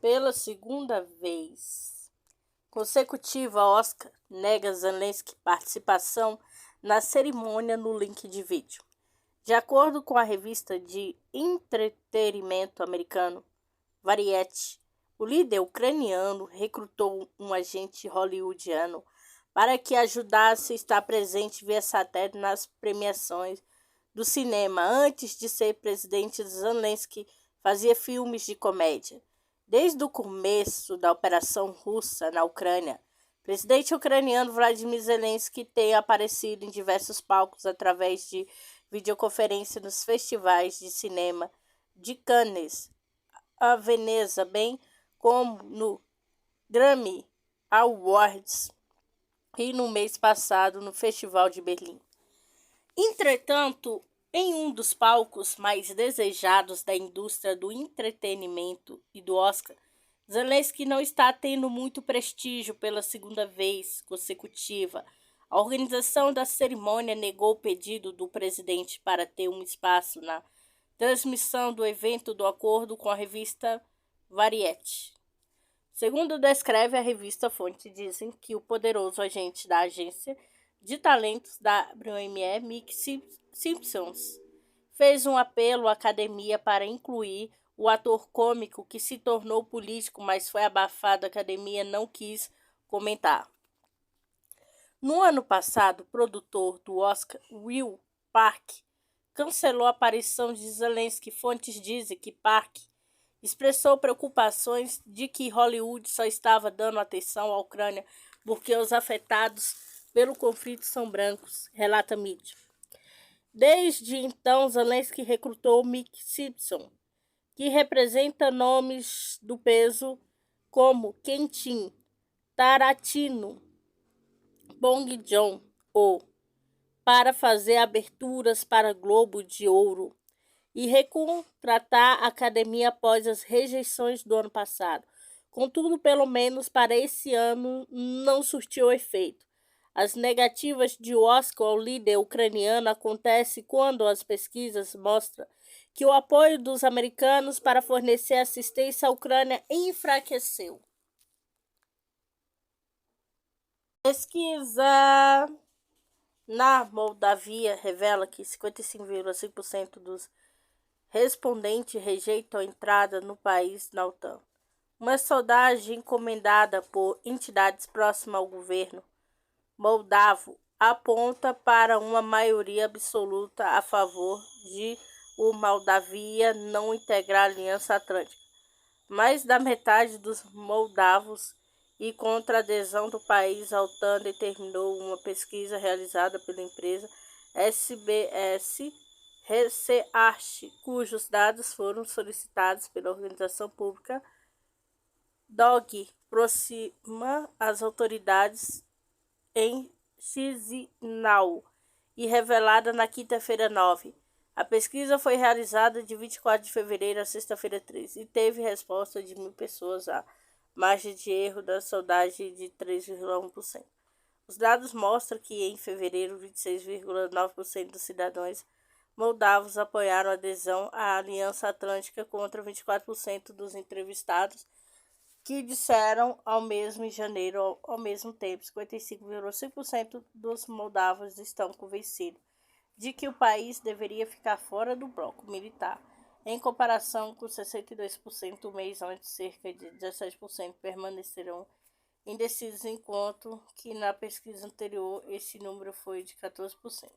Pela segunda vez consecutiva, Oscar nega Zelensky participação na cerimônia no link de vídeo. De acordo com a revista de entretenimento americano Variety, o líder ucraniano recrutou um agente hollywoodiano para que ajudasse a estar presente via satélite nas premiações do cinema. Antes de ser presidente, Zelensky fazia filmes de comédia. Desde o começo da operação russa na Ucrânia, o presidente ucraniano Vladimir Zelensky tem aparecido em diversos palcos através de videoconferência nos festivais de cinema de Cannes, a Veneza, bem como no Grammy Awards e no mês passado no Festival de Berlim. Entretanto, em um dos palcos mais desejados da indústria do entretenimento e do Oscar, Zelensky não está tendo muito prestígio pela segunda vez consecutiva. A organização da cerimônia negou o pedido do presidente para ter um espaço na transmissão do evento, de acordo com a revista Variety. Segundo descreve a revista, fontes dizem que o poderoso agente da agência de talentos da WME, Mick Simpsons, fez um apelo à academia para incluir o ator cômico que se tornou político, mas foi abafado. A academia não quis comentar. No ano passado, o produtor do Oscar, Will Park, cancelou a aparição de Zelensky. Fontes dizem que Park expressou preocupações de que Hollywood só estava dando atenção à Ucrânia porque os afetados pelo conflito são brancos, relata a mídia. Desde então, Zelensky recrutou Mick Simpson, que representa nomes do peso como Quentin Tarantino, Bong Joon-ho, para fazer aberturas para Globo de Ouro e recontratar a academia após as rejeições do ano passado. Contudo, pelo menos para esse ano, não surtiu efeito. As negativas de Oscar ao líder ucraniano acontecem quando as pesquisas mostram que o apoio dos americanos para fornecer assistência à Ucrânia enfraqueceu. Pesquisa na Moldávia revela que 55,5% dos respondentes rejeitam a entrada no país na OTAN. Uma sondagem encomendada por entidades próximas ao governo moldavo aponta para uma maioria absoluta a favor de o Moldávia não integrar a Aliança Atlântica. Mais da metade dos moldavos e contra a adesão do país à OTAN, determinou uma pesquisa realizada pela empresa SBS Research, cujos dados foram solicitados pela organização pública DOG, próxima às autoridades em Chisinau e revelada na quinta-feira 9. A pesquisa foi realizada de 24 de fevereiro a sexta-feira 13 e teve resposta de 1.000 pessoas. A margem de erro da sondagem de 3,1%. Os dados mostram que em fevereiro 26,9% dos cidadãos moldavos apoiaram a adesão à Aliança Atlântica contra 24% dos entrevistados que disseram ao mesmo em janeiro. Ao mesmo tempo, 55,5% dos moldavos estão convencidos de que o país deveria ficar fora do bloco militar, em comparação com 62% um mês antes. Cerca de 17% permanecerão indecisos, enquanto que na pesquisa anterior esse número foi de 14%.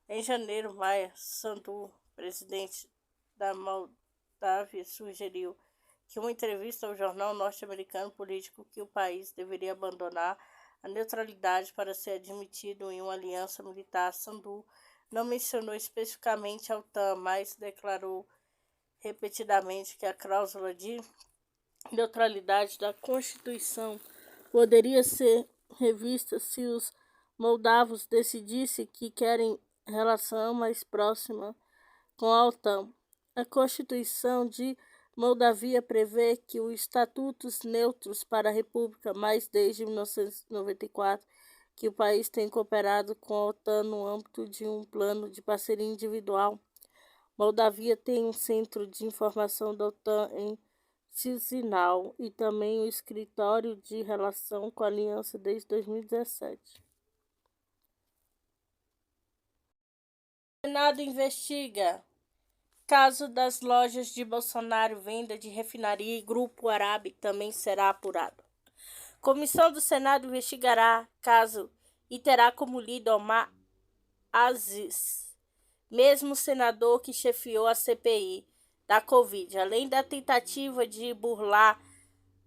Em janeiro, Maia Sandu, presidente da Moldávia, sugeriu que uma entrevista ao jornal norte-americano político que o país deveria abandonar a neutralidade para ser admitido em uma aliança militar. Sandu não mencionou especificamente a OTAN, mas declarou repetidamente que a cláusula de neutralidade da Constituição poderia ser revista se os moldavos decidissem que querem relação mais próxima com a OTAN. A Constituição de Moldávia prevê que os estatutos neutros para a República, mas desde 1994 que o país tem cooperado com a OTAN no âmbito de um plano de parceria individual. Moldávia tem um centro de informação da OTAN em Chisinau e também o Escritório de Relação com a Aliança desde 2017. O Senado investiga caso das lojas de Bolsonaro, venda de refinaria e Grupo Árabe também será apurado. Comissão do Senado investigará caso e terá como líder Omar Aziz, mesmo senador que chefiou a CPI da Covid. Além da tentativa de burlar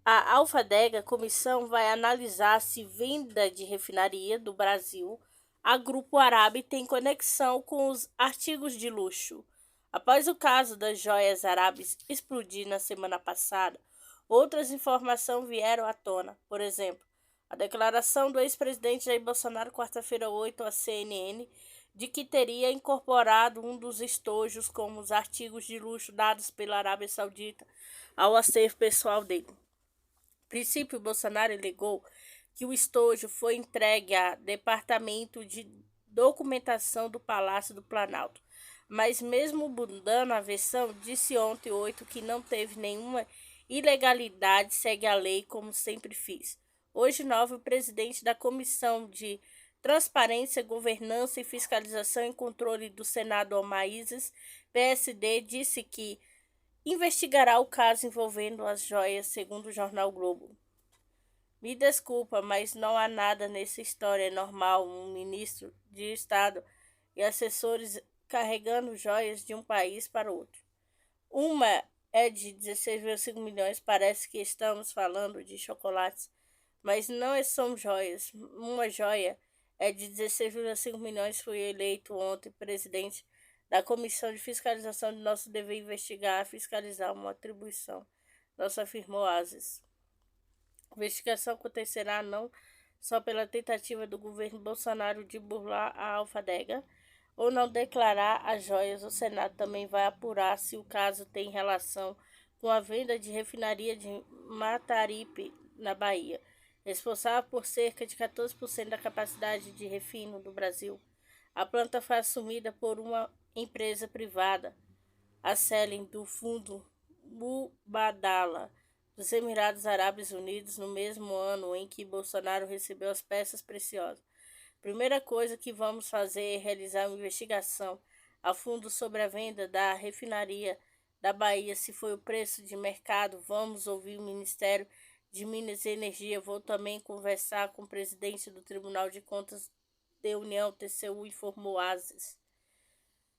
a alfândega, a comissão vai analisar se venda de refinaria do Brasil a Grupo Árabe tem conexão com os artigos de luxo. Após o caso das joias árabes explodir na semana passada, outras informações vieram à tona. Por exemplo, a declaração do ex-presidente Jair Bolsonaro, quarta-feira 8, à CNN, de que teria incorporado um dos estojos como os artigos de luxo dados pela Arábia Saudita ao acervo pessoal dele. A princípio, Bolsonaro alegou que o estojo foi entregue ao Departamento de Documentação do Palácio do Planalto, mas mesmo mudando a versão, disse ontem 8 que não teve nenhuma ilegalidade, segue a lei como sempre fiz. Hoje 9, o presidente da Comissão de Transparência, Governança e Fiscalização e Controle do Senado, Omar Aziz, PSD, disse que investigará o caso envolvendo as joias, segundo o jornal Globo. Me desculpa, mas não há nada nessa história. É normal um ministro de Estado e assessores carregando joias de um país para outro. Uma é de 16,5 milhões, parece que estamos falando de chocolates, mas não são joias. Uma joia é de 16,5 milhões, foi eleito ontem presidente da Comissão de Fiscalização de nosso dever investigar, fiscalizar uma atribuição. Nosso afirmou Aziz. A investigação acontecerá não só pela tentativa do governo Bolsonaro de burlar a alfândega ou não declarar as joias. O Senado também vai apurar se o caso tem relação com a venda de refinaria de Mataripe, na Bahia, responsável por cerca de 14% da capacidade de refino do Brasil. A planta foi assumida por uma empresa privada, a Selen, do fundo Mubadala dos Emirados Árabes Unidos, no mesmo ano em que Bolsonaro recebeu as peças preciosas. Primeira coisa que vamos fazer é realizar uma investigação a fundo sobre a venda da refinaria da Bahia, se foi o preço de mercado. Vamos ouvir o Ministério de Minas e Energia. Vou também conversar com o presidente do Tribunal de Contas da União, TCU, informou Aziz.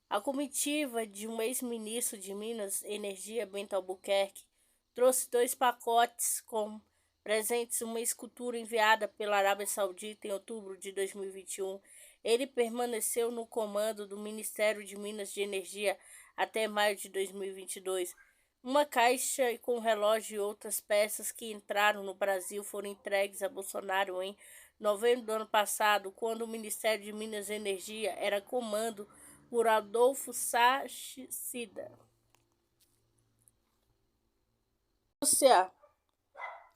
A comitiva de um ex-ministro de Minas e Energia, Bento Albuquerque, trouxe 2 pacotes com presentes, uma escultura enviada pela Arábia Saudita em outubro de 2021. Ele permaneceu no comando do Ministério de Minas e Energia até maio de 2022. Uma caixa com relógio e outras peças que entraram no Brasil foram entregues a Bolsonaro em novembro do ano passado, quando o Ministério de Minas e Energia era comando por Adolfo Sachsida. Rússia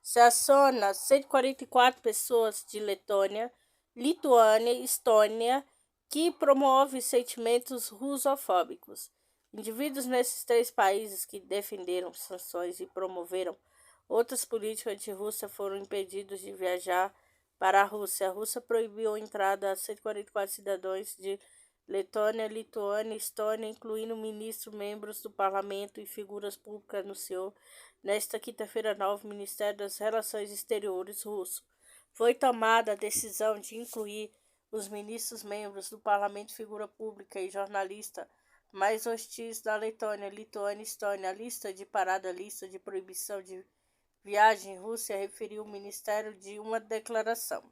sanciona 144 pessoas de Letônia, Lituânia e Estônia que promovem sentimentos russofóbicos. Indivíduos nesses 3 países que defenderam sanções e promoveram outras políticas anti-Rússia foram impedidos de viajar para a Rússia. A Rússia proibiu a entrada a 144 cidadãos de Letônia, Lituânia e Estônia, incluindo ministros, membros do parlamento e figuras públicas, anunciou nesta quinta-feira 9, o Ministério das Relações Exteriores russo. Foi tomada a decisão de incluir os ministros, membros do parlamento, figura pública e jornalista mais hostis da Letônia, Lituânia e Estônia. A lista de parada, lista de proibição de viagem à Rússia, referiu o Ministério de uma declaração.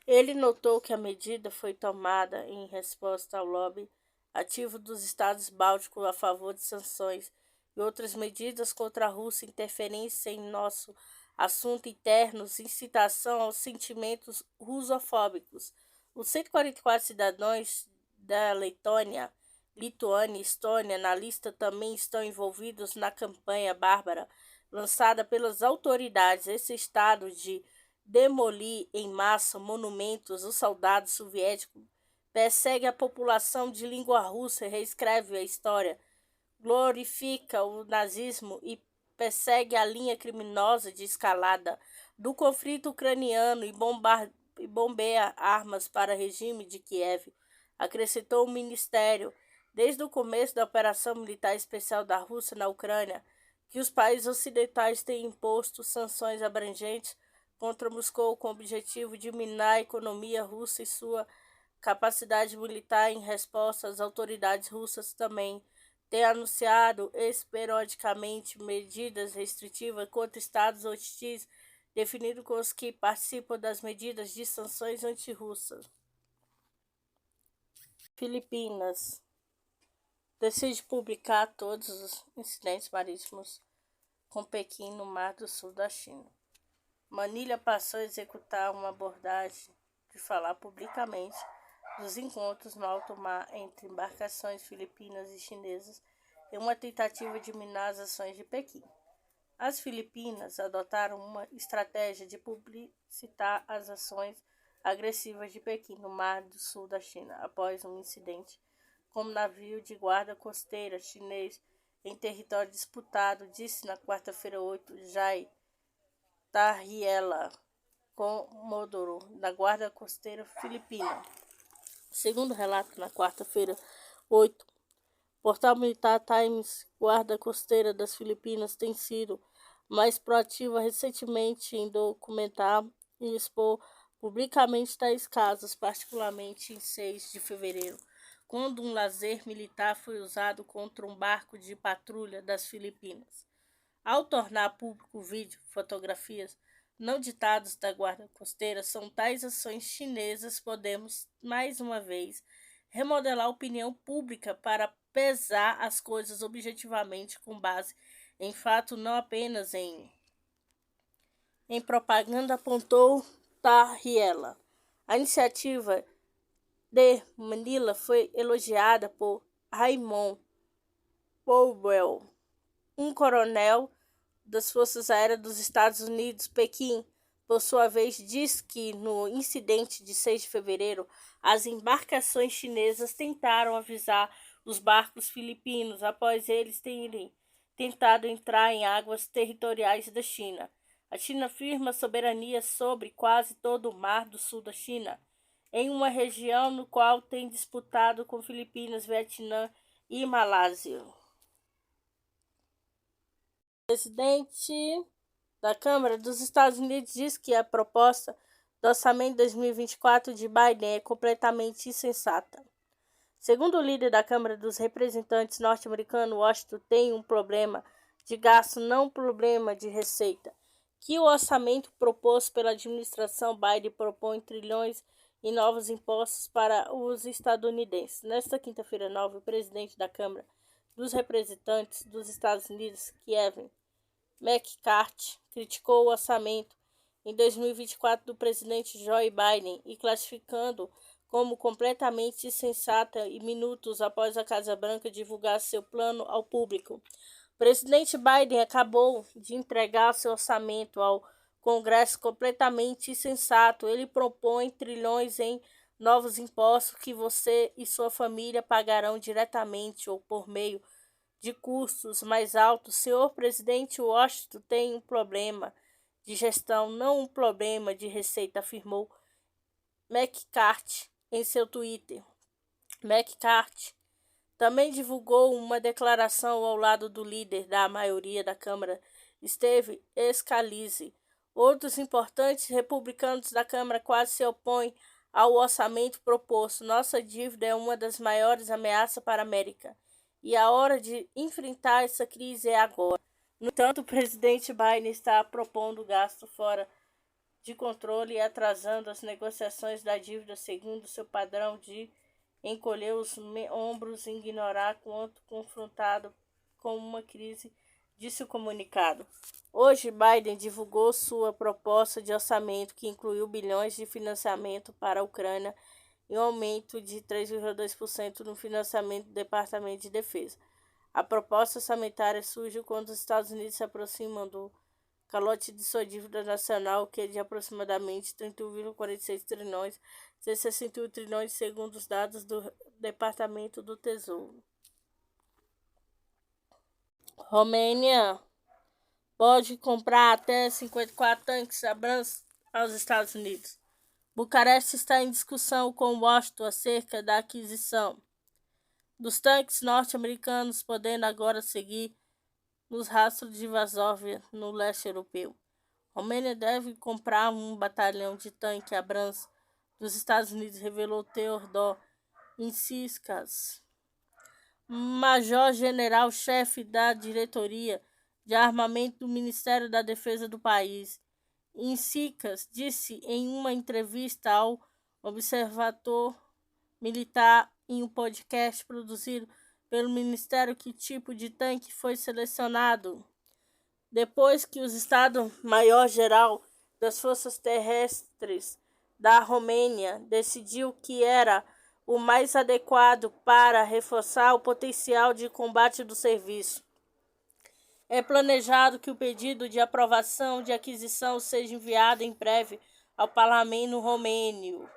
Ele notou que a medida foi tomada em resposta ao lobby ativo dos Estados Bálticos a favor de sanções e outras medidas contra a Rússia, interferência em nosso assunto interno, incitação aos sentimentos russofóbicos. Os 144 cidadãos da Letônia, Lituânia e Estônia na lista também estão envolvidos na campanha bárbara lançada pelas autoridades. Esse estado de demolir em massa monumentos, os soldados soviéticos persegue a população de língua russa, reescreve a história, glorifica o nazismo e persegue a linha criminosa de escalada do conflito ucraniano e bombeia armas para o regime de Kiev, acrescentou o ministério. Desde o começo da operação militar especial da Rússia na Ucrânia, que os países ocidentais têm imposto sanções abrangentes contra Moscou com o objetivo de minar a economia russa e sua capacidade militar. Em resposta, as autoridades russas também têm anunciado periodicamente medidas restritivas contra estados hostis, definindo com os que participam das medidas de sanções anti-russas. Filipinas decide publicar todos os incidentes marítimos com Pequim no Mar do Sul da China. Manilha passou a executar uma abordagem de falar publicamente dos encontros no alto mar entre embarcações filipinas e chinesas em uma tentativa de minar as ações de Pequim. As Filipinas adotaram uma estratégia de publicitar as ações agressivas de Pequim no Mar do Sul da China após um incidente com um navio de guarda costeira chinês em território disputado, disse na quarta-feira 8 Jai Tarriela, Comodoro, da guarda costeira filipina. Segundo relato na quarta-feira 8, portal militar Times, guarda costeira das Filipinas tem sido mais proativa recentemente em documentar e expor publicamente tais casos, particularmente em 6 de fevereiro, quando um laser militar foi usado contra um barco de patrulha das Filipinas. Ao tornar público o vídeo, fotografias não ditados da guarda costeira, são tais ações chinesas, podemos, mais uma vez, remodelar a opinião pública para pesar as coisas objetivamente com base em fato, não apenas em propaganda, apontou Tarriela. A iniciativa de Manila foi elogiada por Raymond Powell, um coronel das Forças Aéreas dos Estados Unidos. Pequim, por sua vez, diz que no incidente de 6 de fevereiro, as embarcações chinesas tentaram avisar os barcos filipinos após eles terem tentado entrar em águas territoriais da China. A China afirma soberania sobre quase todo o mar do sul da China, em uma região no qual tem disputado com Filipinas, Vietnã e Malásia. O presidente da Câmara dos Estados Unidos diz que a proposta do orçamento 2024 de Biden é completamente insensata. Segundo o líder da Câmara dos Representantes norte-americano, Washington tem um problema de gasto, não um problema de receita, que o orçamento proposto pela administração Biden propõe trilhões em novos impostos para os estadunidenses. Nesta quinta-feira 9, o presidente da Câmara dos Representantes dos Estados Unidos, Kevin McCarthy, criticou o orçamento em 2024 do presidente Joe Biden e classificando como completamente insensata e minutos após a Casa Branca divulgar seu plano ao público. O presidente Biden acabou de entregar seu orçamento ao Congresso completamente insensato. Ele propõe trilhões em novos impostos que você e sua família pagarão diretamente ou por meio de custos mais altos. Senhor presidente, Washington tem um problema de gestão, não um problema de receita, afirmou McCarthy em seu Twitter. McCarthy também divulgou uma declaração ao lado do líder da maioria da Câmara, Steve Scalise. Outros importantes republicanos da Câmara quase se opõem ao orçamento proposto. Nossa dívida é uma das maiores ameaças para a América, e a hora de enfrentar essa crise é agora. No entanto, o presidente Biden está propondo gasto fora de controle e atrasando as negociações da dívida, segundo seu padrão de encolher os ombros e ignorar quanto confrontado com uma crise, disse o comunicado. Hoje, Biden divulgou sua proposta de orçamento, que incluiu bilhões de financiamento para a Ucrânia e um aumento de 3,2% no financiamento do Departamento de Defesa. A proposta orçamentária surge quando os Estados Unidos se aproximam do calote de sua dívida nacional, que é de aproximadamente 31,46 trilhões, 61 trilhões, segundo os dados do Departamento do Tesouro. Romênia pode comprar até 54 tanques Abrams aos Estados Unidos. Bucareste está em discussão com Washington acerca da aquisição dos tanques norte-americanos, podendo agora seguir nos rastros de Varsóvia, no leste europeu. Romênia deve comprar um batalhão de tanque Abrams dos Estados Unidos, revelou Theodor Insiskas, major-general-chefe da diretoria de armamento do Ministério da Defesa do país. Insiskas disse em uma entrevista ao Observatório Militar em um podcast produzido pelo Ministério que tipo de tanque foi selecionado depois que o Estado-Maior-Geral das Forças Terrestres da Romênia decidiu que era o mais adequado para reforçar o potencial de combate do serviço. É planejado que o pedido de aprovação de aquisição seja enviado em breve ao Parlamento romênio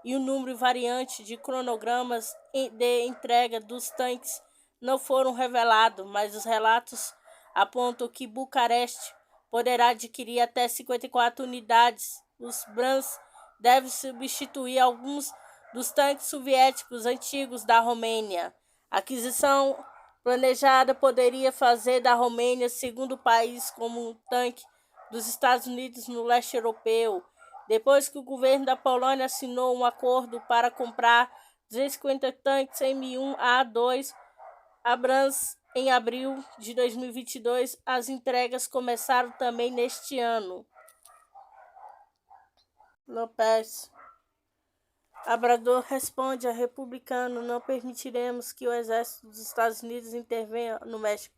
e o número variante de cronogramas de entrega dos tanques não foram revelados, mas os relatos apontam que Bucareste poderá adquirir até 54 unidades. Os Abrams devem substituir alguns dos tanques soviéticos antigos da Romênia. A aquisição planejada poderia fazer da Romênia o segundo país como um tanque dos Estados Unidos no leste europeu, depois que o governo da Polônia assinou um acordo para comprar 250 tanques M1A2 Abrams em abril de 2022. As entregas começaram também neste ano. López Obrador responde a republicano: não permitiremos que o exército dos Estados Unidos intervenha no México.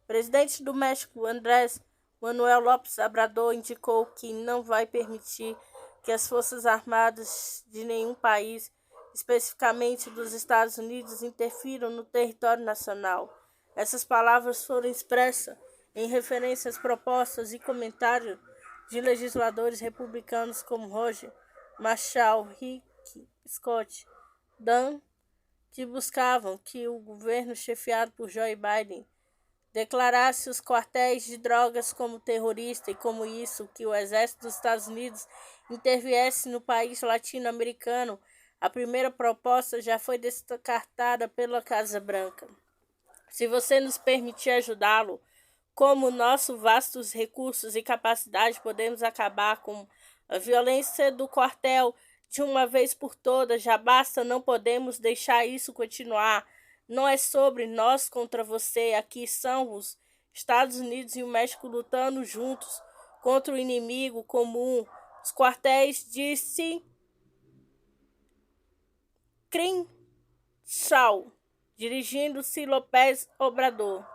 O presidente do México, Andrés Manuel López Obrador, indicou que não vai permitir que as forças armadas de nenhum país, especificamente dos Estados Unidos, interfiram no território nacional. Essas palavras foram expressas em referência às propostas e comentários de legisladores republicanos como Roger Marshall, Rick Scott, Dan, que buscavam que o governo chefiado por Joe Biden declarasse os quartéis de drogas como terrorista e, como isso, que o exército dos Estados Unidos interviesse no país latino-americano. A primeira proposta já foi descartada pela Casa Branca. Se você nos permitir ajudá-lo, como nossos vastos recursos e capacidade, podemos acabar com a violência do quartel de uma vez por todas. Já basta, não podemos deixar isso continuar. Não é sobre nós contra você. Aqui são os Estados Unidos e o México lutando juntos contra o inimigo comum. Os quartéis, disse Crenshaw, dirigindo-se López Obrador.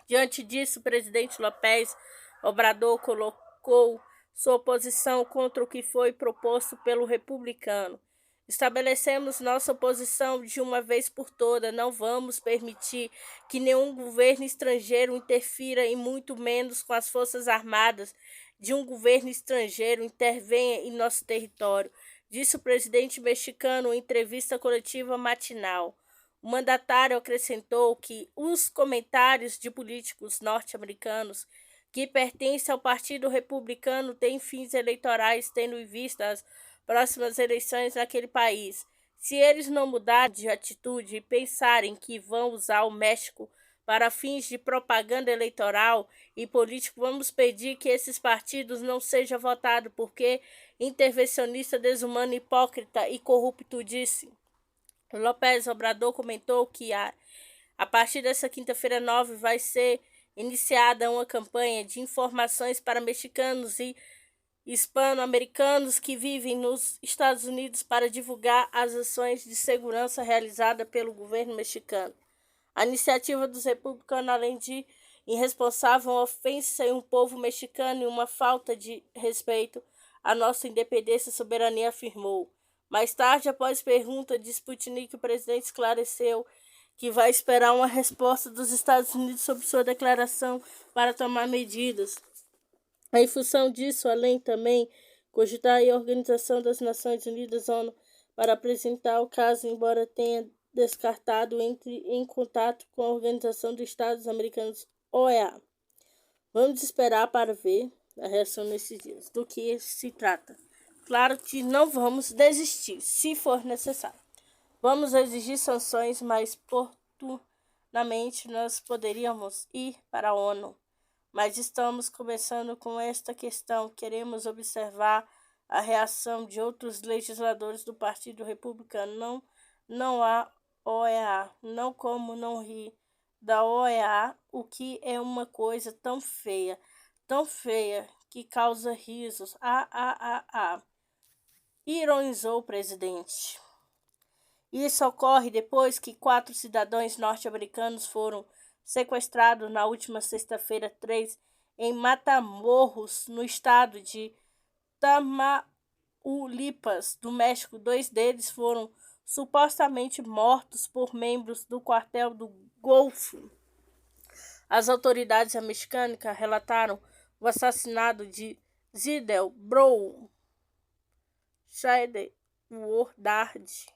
Diante disso, o presidente López Obrador colocou sua posição contra o que foi proposto pelo republicano. Estabelecemos nossa posição de uma vez por todas. Não vamos permitir que nenhum governo estrangeiro interfira e muito menos com as forças armadas de um governo estrangeiro intervenha em nosso território, disse o presidente mexicano em entrevista coletiva matinal. O mandatário acrescentou que os comentários de políticos norte-americanos que pertencem ao Partido Republicano têm fins eleitorais, tendo em vista as próximas eleições naquele país. Se eles não mudarem de atitude e pensarem que vão usar o México para fins de propaganda eleitoral e político, vamos pedir que esses partidos não sejam votados, porque intervencionista, desumano, hipócrita e corrupto, disse. López Obrador comentou que a partir dessa quinta-feira 9 vai ser iniciada uma campanha de informações para mexicanos e hispano-americanos que vivem nos Estados Unidos para divulgar as ações de segurança realizadas pelo governo mexicano. A iniciativa dos republicanos, além de irresponsável, uma ofensa em um povo mexicano e uma falta de respeito à nossa independência e soberania, afirmou. Mais tarde, após pergunta de Sputnik, o presidente esclareceu que vai esperar uma resposta dos Estados Unidos sobre sua declaração para tomar medidas. Em função disso, além também cogitar a Organização das Nações Unidas, ONU, para apresentar o caso, embora tenha descartado, entre em contato com a Organização dos Estados Americanos, OEA. Vamos esperar para ver a reação nesses dias. Do que se trata? Claro que não vamos desistir, se for necessário. Vamos exigir sanções, mas oportunamente nós poderíamos ir para a ONU. Mas estamos começando com esta questão. Queremos observar a reação de outros legisladores do Partido Republicano. Não há OEA, não como não rir da OEA, o que é uma coisa tão feia, que causa risos. Ironizou o presidente. Isso ocorre depois que 4 cidadãos norte-americanos foram sequestrados na última sexta-feira 3 em Matamoros, no estado de Tamaulipas, do México. 2 deles foram supostamente mortos por membros do Cartel do Golfo. As autoridades americanas relataram o assassinato de Zidel Brown Wardard,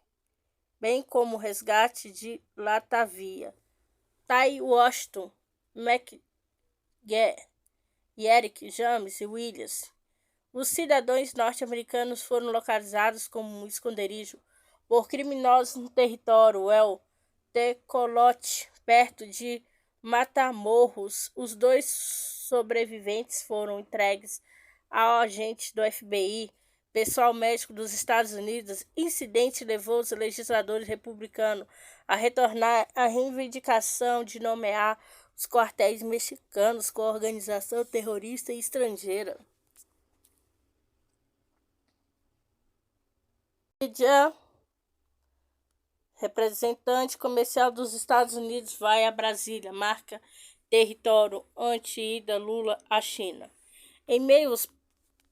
bem como o resgate de Latavia, Ty Washington, McGee e Eric James Williams. Os cidadãos norte-americanos foram localizados como um esconderijo por criminosos no território El Tecolote, perto de Matamoros. Os 2 sobreviventes foram entregues a agentes do FBI, pessoal médico dos Estados Unidos. Incidente levou os legisladores republicanos a retornar à reivindicação de nomear os quartéis mexicanos com organização terrorista estrangeira. Representante comercial dos Estados Unidos vai a Brasília, marca território anti-ida Lula à China. Em meio aos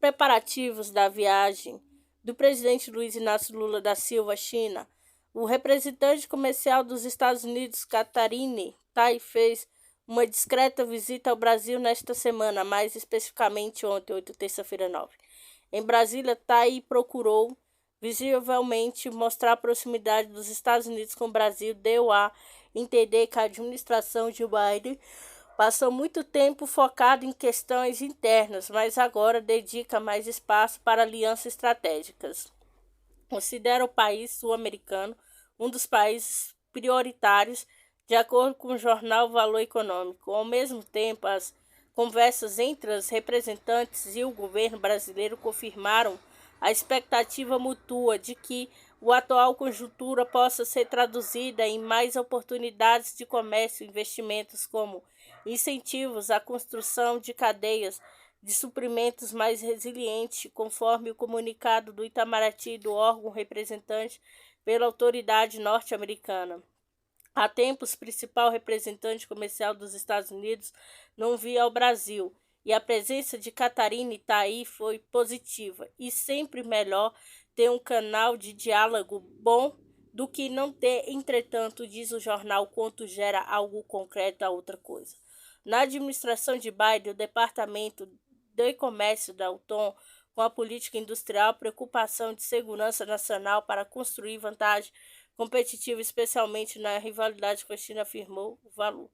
preparativos da viagem do presidente Luiz Inácio Lula da Silva à China, o representante comercial dos Estados Unidos, Katharine Tai, fez uma discreta visita ao Brasil nesta semana, mais especificamente ontem, terça-feira 9. Em Brasília, Tai procurou visivelmente mostrar a proximidade dos Estados Unidos com o Brasil. Deu a entender que a administração de Biden passou muito tempo focado em questões internas, mas agora dedica mais espaço para alianças estratégicas. Considera o país sul-americano um dos países prioritários, de acordo com o jornal Valor Econômico. Ao mesmo tempo, as conversas entre os representantes e o governo brasileiro confirmaram a expectativa mútua de que a atual conjuntura possa ser traduzida em mais oportunidades de comércio e investimentos, como incentivos à construção de cadeias de suprimentos mais resilientes, conforme o comunicado do Itamaraty do órgão representante pela autoridade norte-americana. Há tempos, o principal representante comercial dos Estados Unidos não via ao Brasil, e a presença de Katharine Tai foi positiva. E sempre melhor ter um canal de diálogo bom do que não ter. Entretanto, diz o jornal, quanto gera algo concreto a outra coisa. Na administração de Biden, o Departamento de Comércio dá o tom com a política industrial, preocupação de segurança nacional para construir vantagem competitiva, especialmente na rivalidade com a China, afirmou o Valor.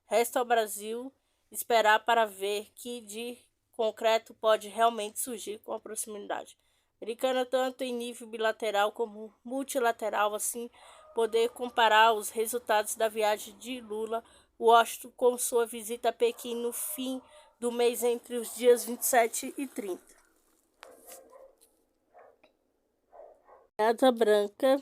Resta ao Brasil esperar para ver que de concreto pode realmente surgir com a proximidade americana, tanto em nível bilateral como multilateral, assim poder comparar os resultados da viagem de Lula a Washington com sua visita a Pequim no fim do mês, entre os dias 27 e 30. Casa Branca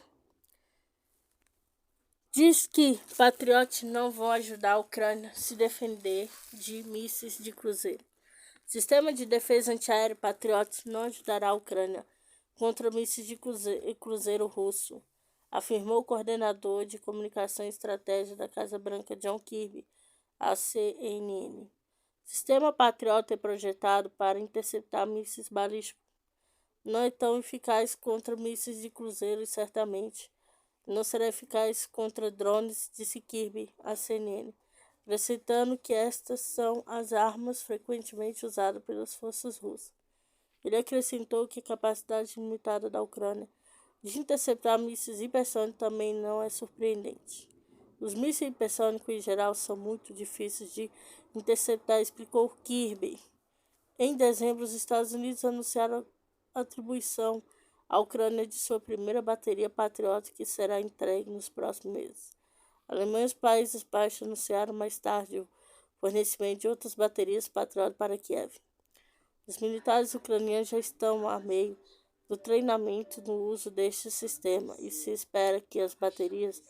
diz que patriotas não vão ajudar a Ucrânia a se defender de mísseis de cruzeiro. Sistema de defesa antiaéreo Patriot não ajudará a Ucrânia contra mísseis de cruzeiro russo, afirmou o coordenador de comunicação e estratégia da Casa Branca, John Kirby, à CNN. O sistema Patriot é projetado para interceptar mísseis balísticos. Não é tão eficaz contra mísseis de cruzeiro e certamente não será eficaz contra drones, disse Kirby à CNN, acrescentando que estas são as armas frequentemente usadas pelas forças russas. Ele acrescentou que a capacidade limitada da Ucrânia de interceptar mísseis hipersônicos também não é surpreendente. Os mísseis hipersônicos em geral são muito difíceis de interceptar, explicou Kirby. Em dezembro, os Estados Unidos anunciaram a atribuição à Ucrânia de sua primeira bateria Patriot, que será entregue nos próximos meses. A Alemanha e os Países Baixos anunciaram mais tarde o fornecimento de outras baterias Patriot para Kiev. Os militares ucranianos já estão a meio do treinamento no uso deste sistema e se espera que as baterias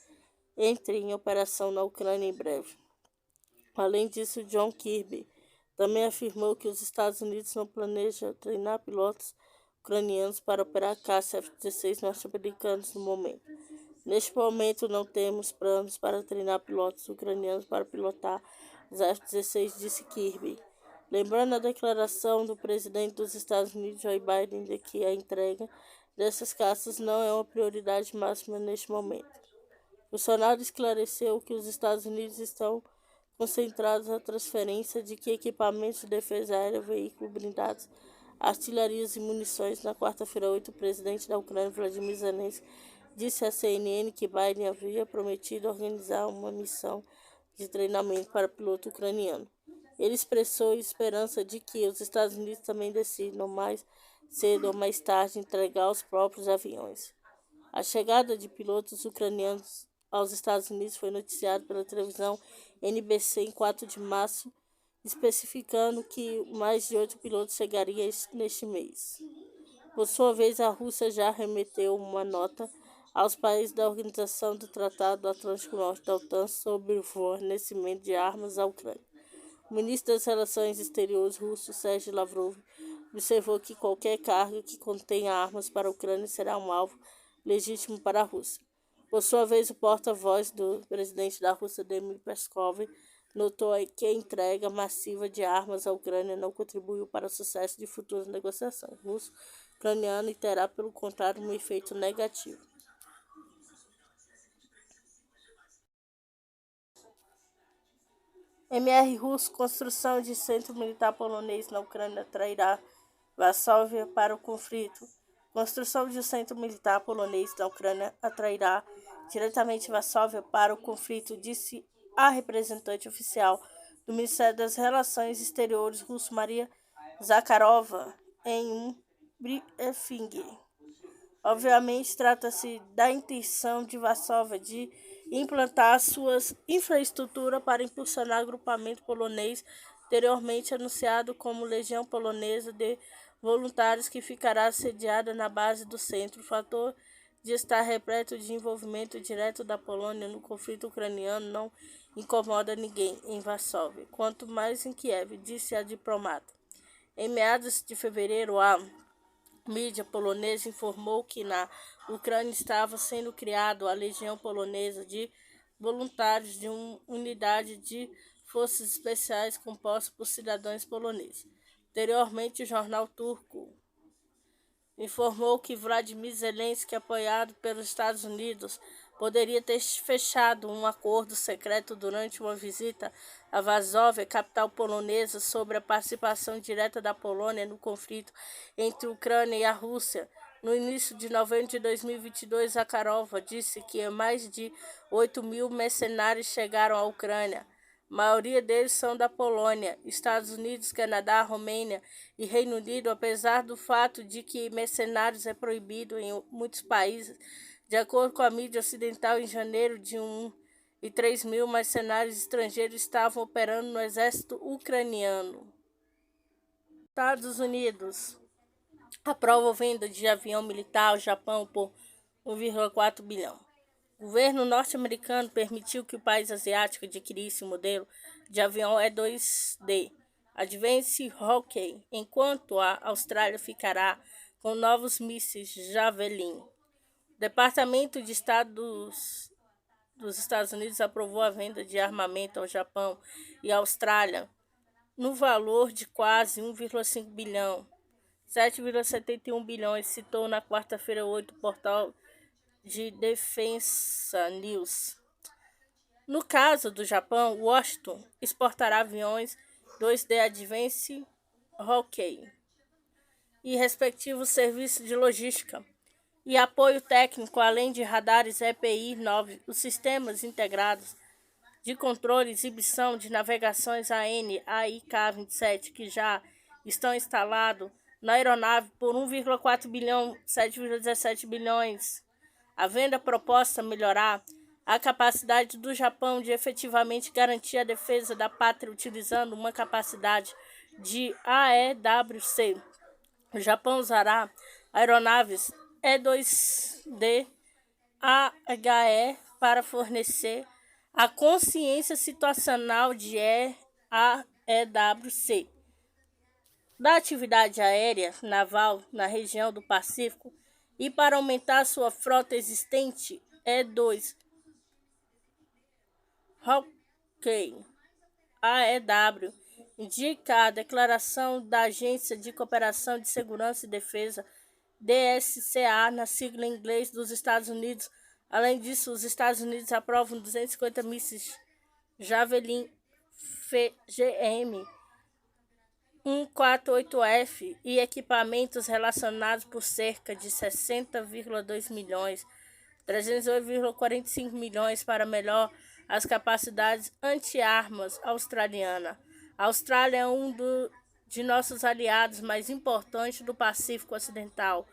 entrem em operação na Ucrânia em breve. Além disso, John Kirby também afirmou que os Estados Unidos não planejam treinar pilotos ucranianos para operar caça F-16 norte-americanos no momento. Neste momento, não temos planos para treinar pilotos ucranianos para pilotar os F-16, disse Kirby. Lembrando a declaração do presidente dos Estados Unidos, Joe Biden, de que a entrega dessas caças não é uma prioridade máxima neste momento. O Bolsonaro esclareceu que os Estados Unidos estão concentrados na transferência de equipamentos de defesa aérea, veículos blindados, artilharias e munições. Na quarta-feira, 8, o presidente da Ucrânia, Vladimir Zelensky, disse à CNN que Biden havia prometido organizar uma missão de treinamento para piloto ucraniano. Ele expressou a esperança de que os Estados Unidos também decidam mais cedo ou mais tarde entregar os próprios aviões. A chegada de pilotos ucranianos aos Estados Unidos foi noticiada pela televisão NBC em 4 de março, especificando que mais de 8 pilotos chegariam neste mês. Por sua vez, a Rússia já remeteu uma nota aos países da Organização do Tratado do Atlântico Norte da OTAN sobre o fornecimento de armas à Ucrânia. O ministro das Relações Exteriores russo, Sergei Lavrov, observou que qualquer carga que contenha armas para a Ucrânia será um alvo legítimo para a Rússia. Por sua vez, o porta-voz do presidente da Rússia, Dmitry Peskov, notou que a entrega massiva de armas à Ucrânia não contribuiu para o sucesso de futuras negociações russo-ucranianas e terá, pelo contrário, um efeito negativo. MR russo, construção de centro militar polonês na Ucrânia atrairá Varsóvia para o conflito. Construção de um centro militar polonês na Ucrânia atrairá diretamente Varsóvia para o conflito, disse a representante oficial do Ministério das Relações Exteriores russo, Maria Zakharova, em um briefing. Obviamente, trata-se da intenção de Varsóvia de implantar suas infraestrutura para impulsionar o agrupamento polonês anteriormente anunciado como Legião Polonesa de Voluntários, que ficará sediada na base do centro. O fator de estar repleto de envolvimento direto da Polônia no conflito ucraniano não incomoda ninguém em Varsóvia, quanto mais em Kiev, disse a diplomata. Em meados de fevereiro, a mídia polonesa informou que na Ucrânia estava sendo criada a Legião Polonesa de Voluntários, de uma unidade de forças especiais composta por cidadãos poloneses. Anteriormente, o jornal turco informou que Vladimir Zelensky, apoiado pelos Estados Unidos, poderia ter fechado um acordo secreto durante uma visita a Varsóvia, capital polonesa, sobre a participação direta da Polônia no conflito entre a Ucrânia e a Rússia. No início de novembro de 2022, Zakharova disse que mais de 8.000 mercenários chegaram à Ucrânia. A maioria deles são da Polônia, Estados Unidos, Canadá, Romênia e Reino Unido, apesar do fato de que mercenários é proibido em muitos países. De acordo com a mídia ocidental, em janeiro de 3.000 mercenários estrangeiros estavam operando no exército ucraniano. Estados Unidos aprova a venda de avião militar ao Japão por 1,4 bilhão. O governo norte-americano permitiu que o país asiático adquirisse o modelo de avião E-2D Advance Hawkeye, enquanto a Austrália ficará com novos mísseis Javelin. O Departamento de Estado dos Estados Unidos aprovou a venda de armamento ao Japão e à Austrália no valor de quase 1,5 bilhão, 7,71 bilhões, citou na quarta-feira 8 o portal de Defensa News. No caso do Japão, Washington exportará aviões 2D Advance Hawkeye e respectivos serviços de logística e apoio técnico, além de radares EPI-9, os sistemas integrados de controle e exibição de navegações AN/AIK-27, que já estão instalados na aeronave por 1,4 bilhão, 7,17 bilhões. A venda proposta melhorar a capacidade do Japão de efetivamente garantir a defesa da pátria utilizando uma capacidade de AEWC. O Japão usará aeronaves E-2D AHE para fornecer a consciência situacional de AEWC da atividade aérea naval na região do Pacífico e para aumentar sua frota existente E-2 Hawkeye AEW indica a declaração da Agência de Cooperação de Segurança e Defesa DSCA na sigla em inglês dos Estados Unidos. Além disso, os Estados Unidos aprovam 250 mísseis Javelin FGM 148F e equipamentos relacionados por cerca de 60,2 milhões, 308,45 milhões para melhor as capacidades anti-armas australiana. A Austrália é de nossos aliados mais importantes do Pacífico Ocidental.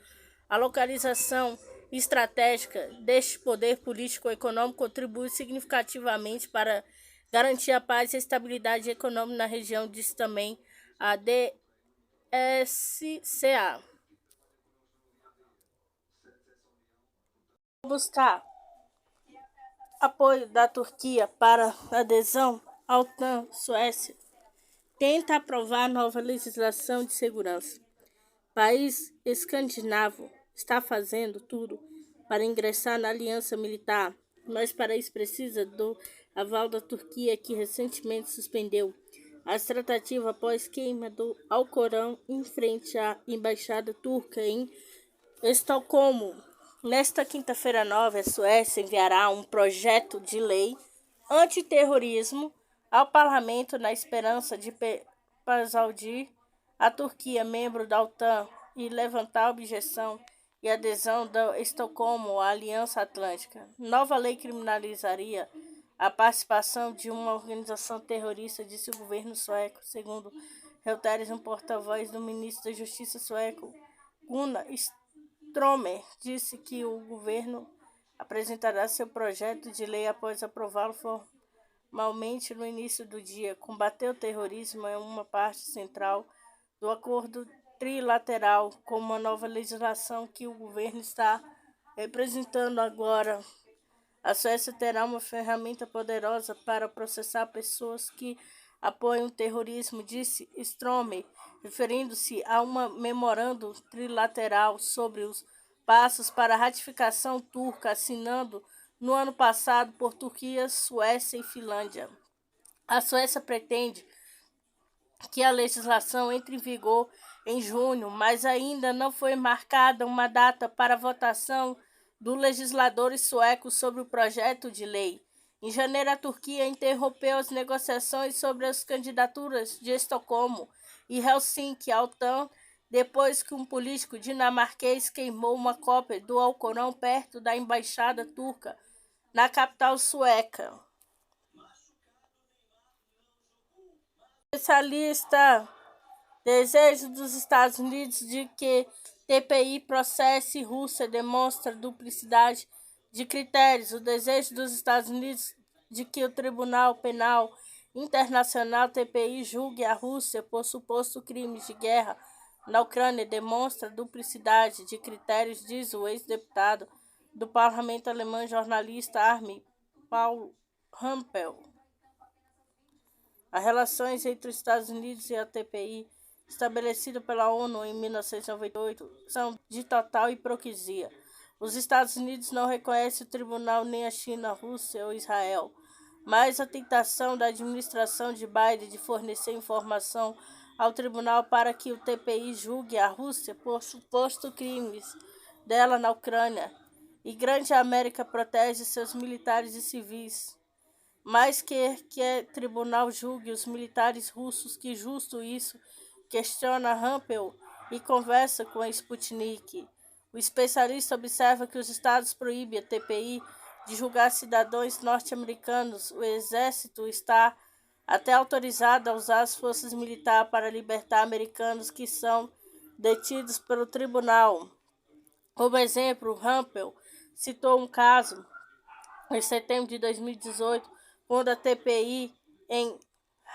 A localização estratégica deste poder político-econômico contribui significativamente para garantir a paz e a estabilidade econômica na região, disse também a DSCA. Buscar apoio da Turquia para adesão à OTAN. Suécia tenta aprovar nova legislação de segurança. País escandinavo está fazendo tudo para ingressar na aliança militar, mas para isso precisa do aval da Turquia, que recentemente suspendeu as tratativas após queima do Alcorão em frente à embaixada turca em Estocolmo. Nesta quinta-feira nova, a Suécia enviará um projeto de lei antiterrorismo ao parlamento na esperança de persuadir a Turquia, membro da OTAN, e levantar a objeção e adesão de Estocolmo à Aliança Atlântica. Nova lei criminalizaria a participação de uma organização terrorista, disse o governo sueco, segundo Reuters, um porta-voz do ministro da Justiça sueco, Gunnar Strömmer, disse que o governo apresentará seu projeto de lei após aprová-lo formalmente no início do dia. Combater o terrorismo é uma parte central do acordo trilateral, com uma nova legislação que o governo está representando agora. A Suécia terá uma ferramenta poderosa para processar pessoas que apoiam o terrorismo, disse Strömmer, referindo-se a um memorando trilateral sobre os passos para a ratificação turca, assinado no ano passado por Turquia, Suécia e Finlândia. A Suécia pretende que a legislação entre em vigor em junho, mas ainda não foi marcada uma data para a votação dos legisladores suecos sobre o projeto de lei. Em janeiro, a Turquia interrompeu as negociações sobre as candidaturas de Estocolmo e Helsinki à OTAN depois que um político dinamarquês queimou uma cópia do Alcorão perto da embaixada turca na capital sueca. Especialista desejo dos Estados Unidos de que TPI processe Rússia demonstra duplicidade de critérios. O desejo dos Estados Unidos de que o Tribunal Penal Internacional TPI julgue a Rússia por suposto crimes de guerra na Ucrânia demonstra duplicidade de critérios, diz o ex-deputado do parlamento alemão jornalista Armin Paul Hampel. As relações entre os Estados Unidos e a TPI, estabelecida pela ONU em 1998, são de total hipocrisia. Os Estados Unidos não reconhecem o tribunal nem a China, a Rússia ou Israel, mas a tentação da administração de Biden de fornecer informação ao tribunal para que o TPI julgue a Rússia por supostos crimes dela na Ucrânia. E Grande América protege seus militares e civis. Mais que o tribunal julgue os militares russos, que justo isso, questiona Rampel e conversa com a Sputnik. O especialista observa que os estados proíbem a TPI de julgar cidadãos norte-americanos. O exército está até autorizado a usar as forças militares para libertar americanos que são detidos pelo tribunal. Como exemplo, Rampel citou um caso em setembro de 2018, quando a TPI em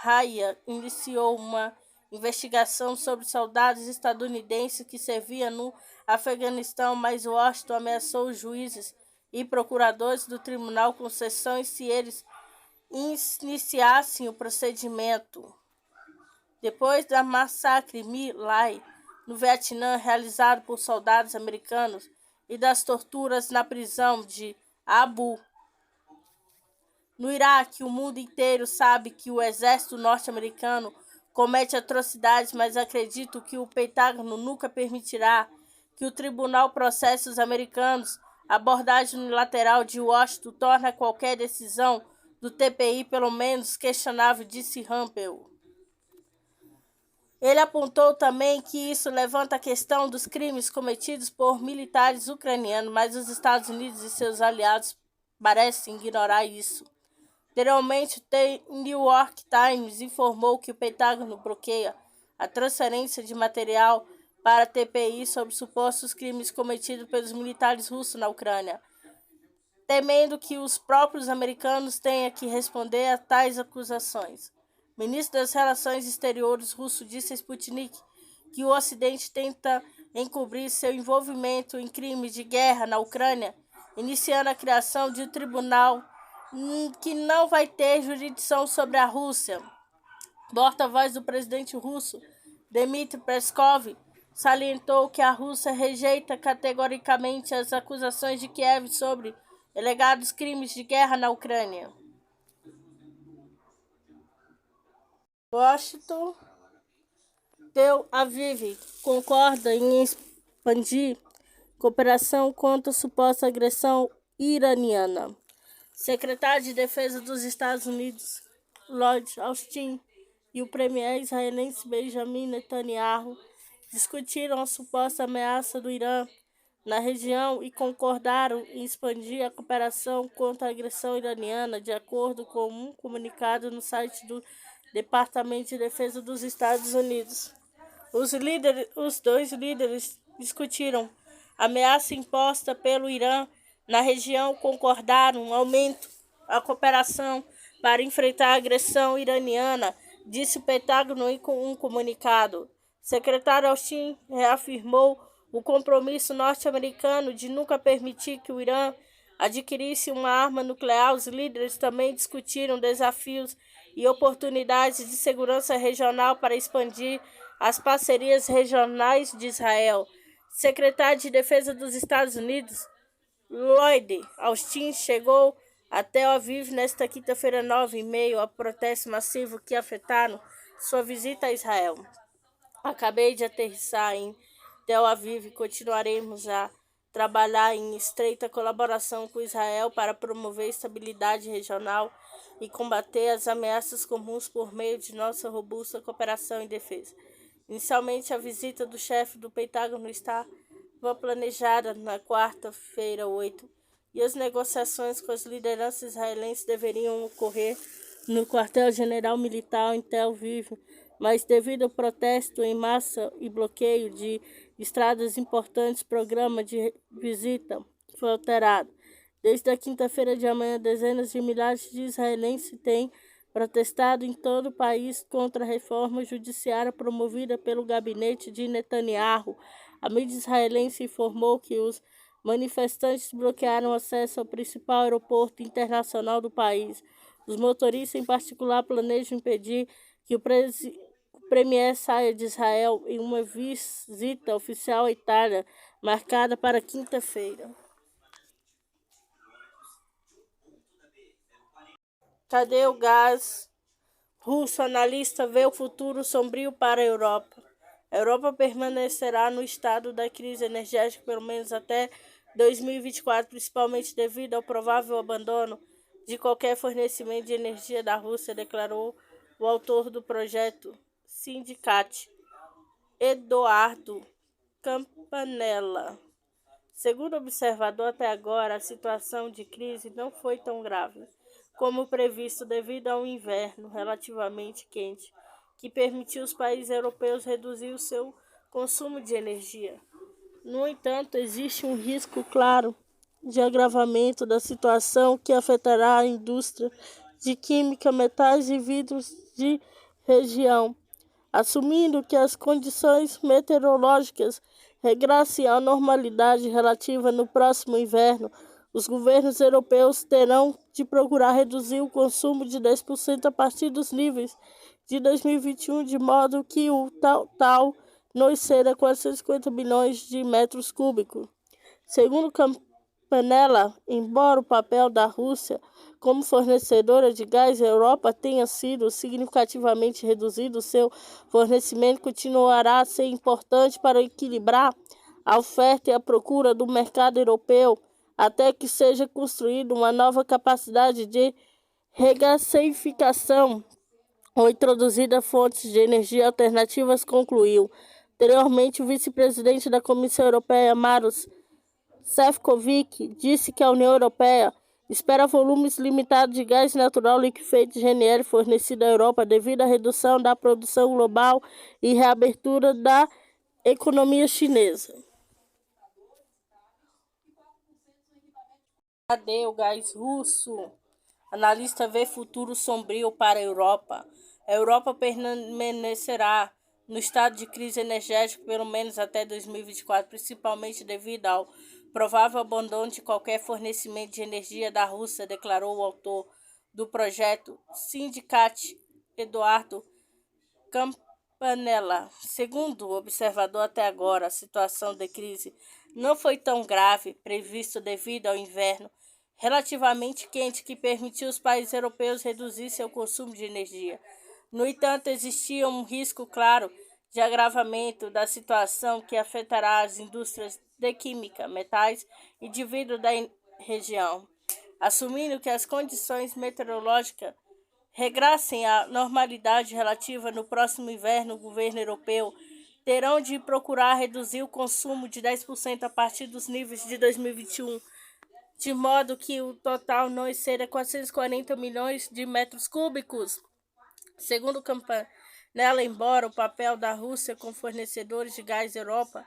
Haia iniciou uma investigação sobre soldados estadunidenses que serviam no Afeganistão, mas Washington ameaçou os juízes e procuradores do tribunal com sanções se eles iniciassem o procedimento. Depois da massacre My Lai, no Vietnã, realizado por soldados americanos, e das torturas na prisão de Abu no Iraque, o mundo inteiro sabe que o exército norte-americano comete atrocidades, mas acredito que o Pentágono nunca permitirá que o tribunal processe os americanos. A abordagem unilateral de Washington torna qualquer decisão do TPI pelo menos questionável, disse Rampel. Ele apontou também que isso levanta a questão dos crimes cometidos por militares ucranianos, mas os Estados Unidos e seus aliados parecem ignorar isso. Anteriormente, o New York Times informou que o Pentágono bloqueia a transferência de material para a TPI sobre supostos crimes cometidos pelos militares russos na Ucrânia, temendo que os próprios americanos tenham que responder a tais acusações. O ministro das Relações Exteriores russo disse a Sputnik que o Ocidente tenta encobrir seu envolvimento em crimes de guerra na Ucrânia, iniciando a criação de um tribunal que não vai ter jurisdição sobre a Rússia. Porta-voz do presidente russo, Dmitry Peskov, salientou que a Rússia rejeita categoricamente as acusações de Kiev sobre alegados crimes de guerra na Ucrânia. Washington, Tel Aviv concorda em expandir cooperação contra a suposta agressão iraniana. Secretário de Defesa dos Estados Unidos, Lloyd Austin, e o premier israelense Benjamin Netanyahu discutiram a suposta ameaça do Irã na região e concordaram em expandir a cooperação contra a agressão iraniana, de acordo com um comunicado no site do Departamento de Defesa dos Estados Unidos. Os dois líderes discutiram a ameaça imposta pelo Irã na região, concordaram um aumento a cooperação para enfrentar a agressão iraniana, disse o Pentágono em um comunicado. O secretário Austin reafirmou o compromisso norte-americano de nunca permitir que o Irã adquirisse uma arma nuclear. Os líderes também discutiram desafios e oportunidades de segurança regional para expandir as parcerias regionais de Israel. Secretário de Defesa dos Estados Unidos, Lloyd Austin, chegou a Tel Aviv nesta quinta-feira 9, em meio a protestos massivos que afetaram sua visita a Israel. Acabei de aterrissar em Tel Aviv e continuaremos a trabalhar em estreita colaboração com Israel para promover estabilidade regional e combater as ameaças comuns por meio de nossa robusta cooperação em defesa. Inicialmente, a visita do chefe do Pentágono estava planejada na quarta-feira 8, e as negociações com as lideranças israelenses deveriam ocorrer no quartel-general militar em Tel Aviv, mas devido ao protesto em massa e bloqueio de estradas importantes, o programa de visita foi alterado. Desde a quinta-feira de amanhã, dezenas de milhares de israelenses têm protestado em todo o país contra a reforma judiciária promovida pelo gabinete de Netanyahu. A mídia israelense informou que os manifestantes bloquearam acesso ao principal aeroporto internacional do país. Os motoristas, em particular, planejam impedir que o premier saia de Israel em uma visita oficial à Itália, marcada para quinta-feira. Cadê o gás russo? Analista vê o futuro sombrio para a Europa. A Europa permanecerá no estado da crise energética pelo menos até 2024, principalmente devido ao provável abandono de qualquer fornecimento de energia da Rússia, declarou o autor do projeto Sindicat, Eduardo Campanella. Segundo o observador, até agora, a situação de crise não foi tão grave como previsto devido a um inverno relativamente quente, que permitiu aos países europeus reduzir o seu consumo de energia. No entanto, existe um risco claro de agravamento da situação que afetará a indústria de química, metais e vidros de região. Assumindo que as condições meteorológicas regressem à normalidade relativa no próximo inverno, os governos europeus terão de procurar reduzir o consumo de 10% a partir dos níveis de 2021, de modo que o total não exceda 450 bilhões de metros cúbicos. Segundo Campanella, embora o papel da Rússia como fornecedora de gás à Europa tenha sido significativamente reduzido, seu fornecimento continuará a ser importante para equilibrar a oferta e a procura do mercado europeu, até que seja construída uma nova capacidade de regasificação ou introduzida fontes de energia alternativas, concluiu. Anteriormente, o vice-presidente da Comissão Europeia, Maros Šefčovič, disse que a União Europeia espera volumes limitados de gás natural liquefeito GNL fornecido à Europa devido à redução da produção global e reabertura da economia chinesa. Cadê o gás russo? Analista vê futuro sombrio para a Europa. A Europa permanecerá no estado de crise energética pelo menos até 2024, principalmente devido ao provável abandono de qualquer fornecimento de energia da Rússia, declarou o autor do projeto Sindicat, Eduardo Campanella. Segundo o observador, até agora, a situação de crise não foi tão grave, previsto devido ao inverno relativamente quente que permitiu aos países europeus reduzir seu consumo de energia. No entanto, existia um risco claro de agravamento da situação que afetará as indústrias de química, metais e de vidro da região. Assumindo que as condições meteorológicas regressem à normalidade relativa no próximo inverno, o governo europeu terão de procurar reduzir o consumo de 10% a partir dos níveis de 2021, de modo que o total não exceda 440 milhões de metros cúbicos. Segundo Campanella, embora o papel da Rússia como fornecedores de gás à Europa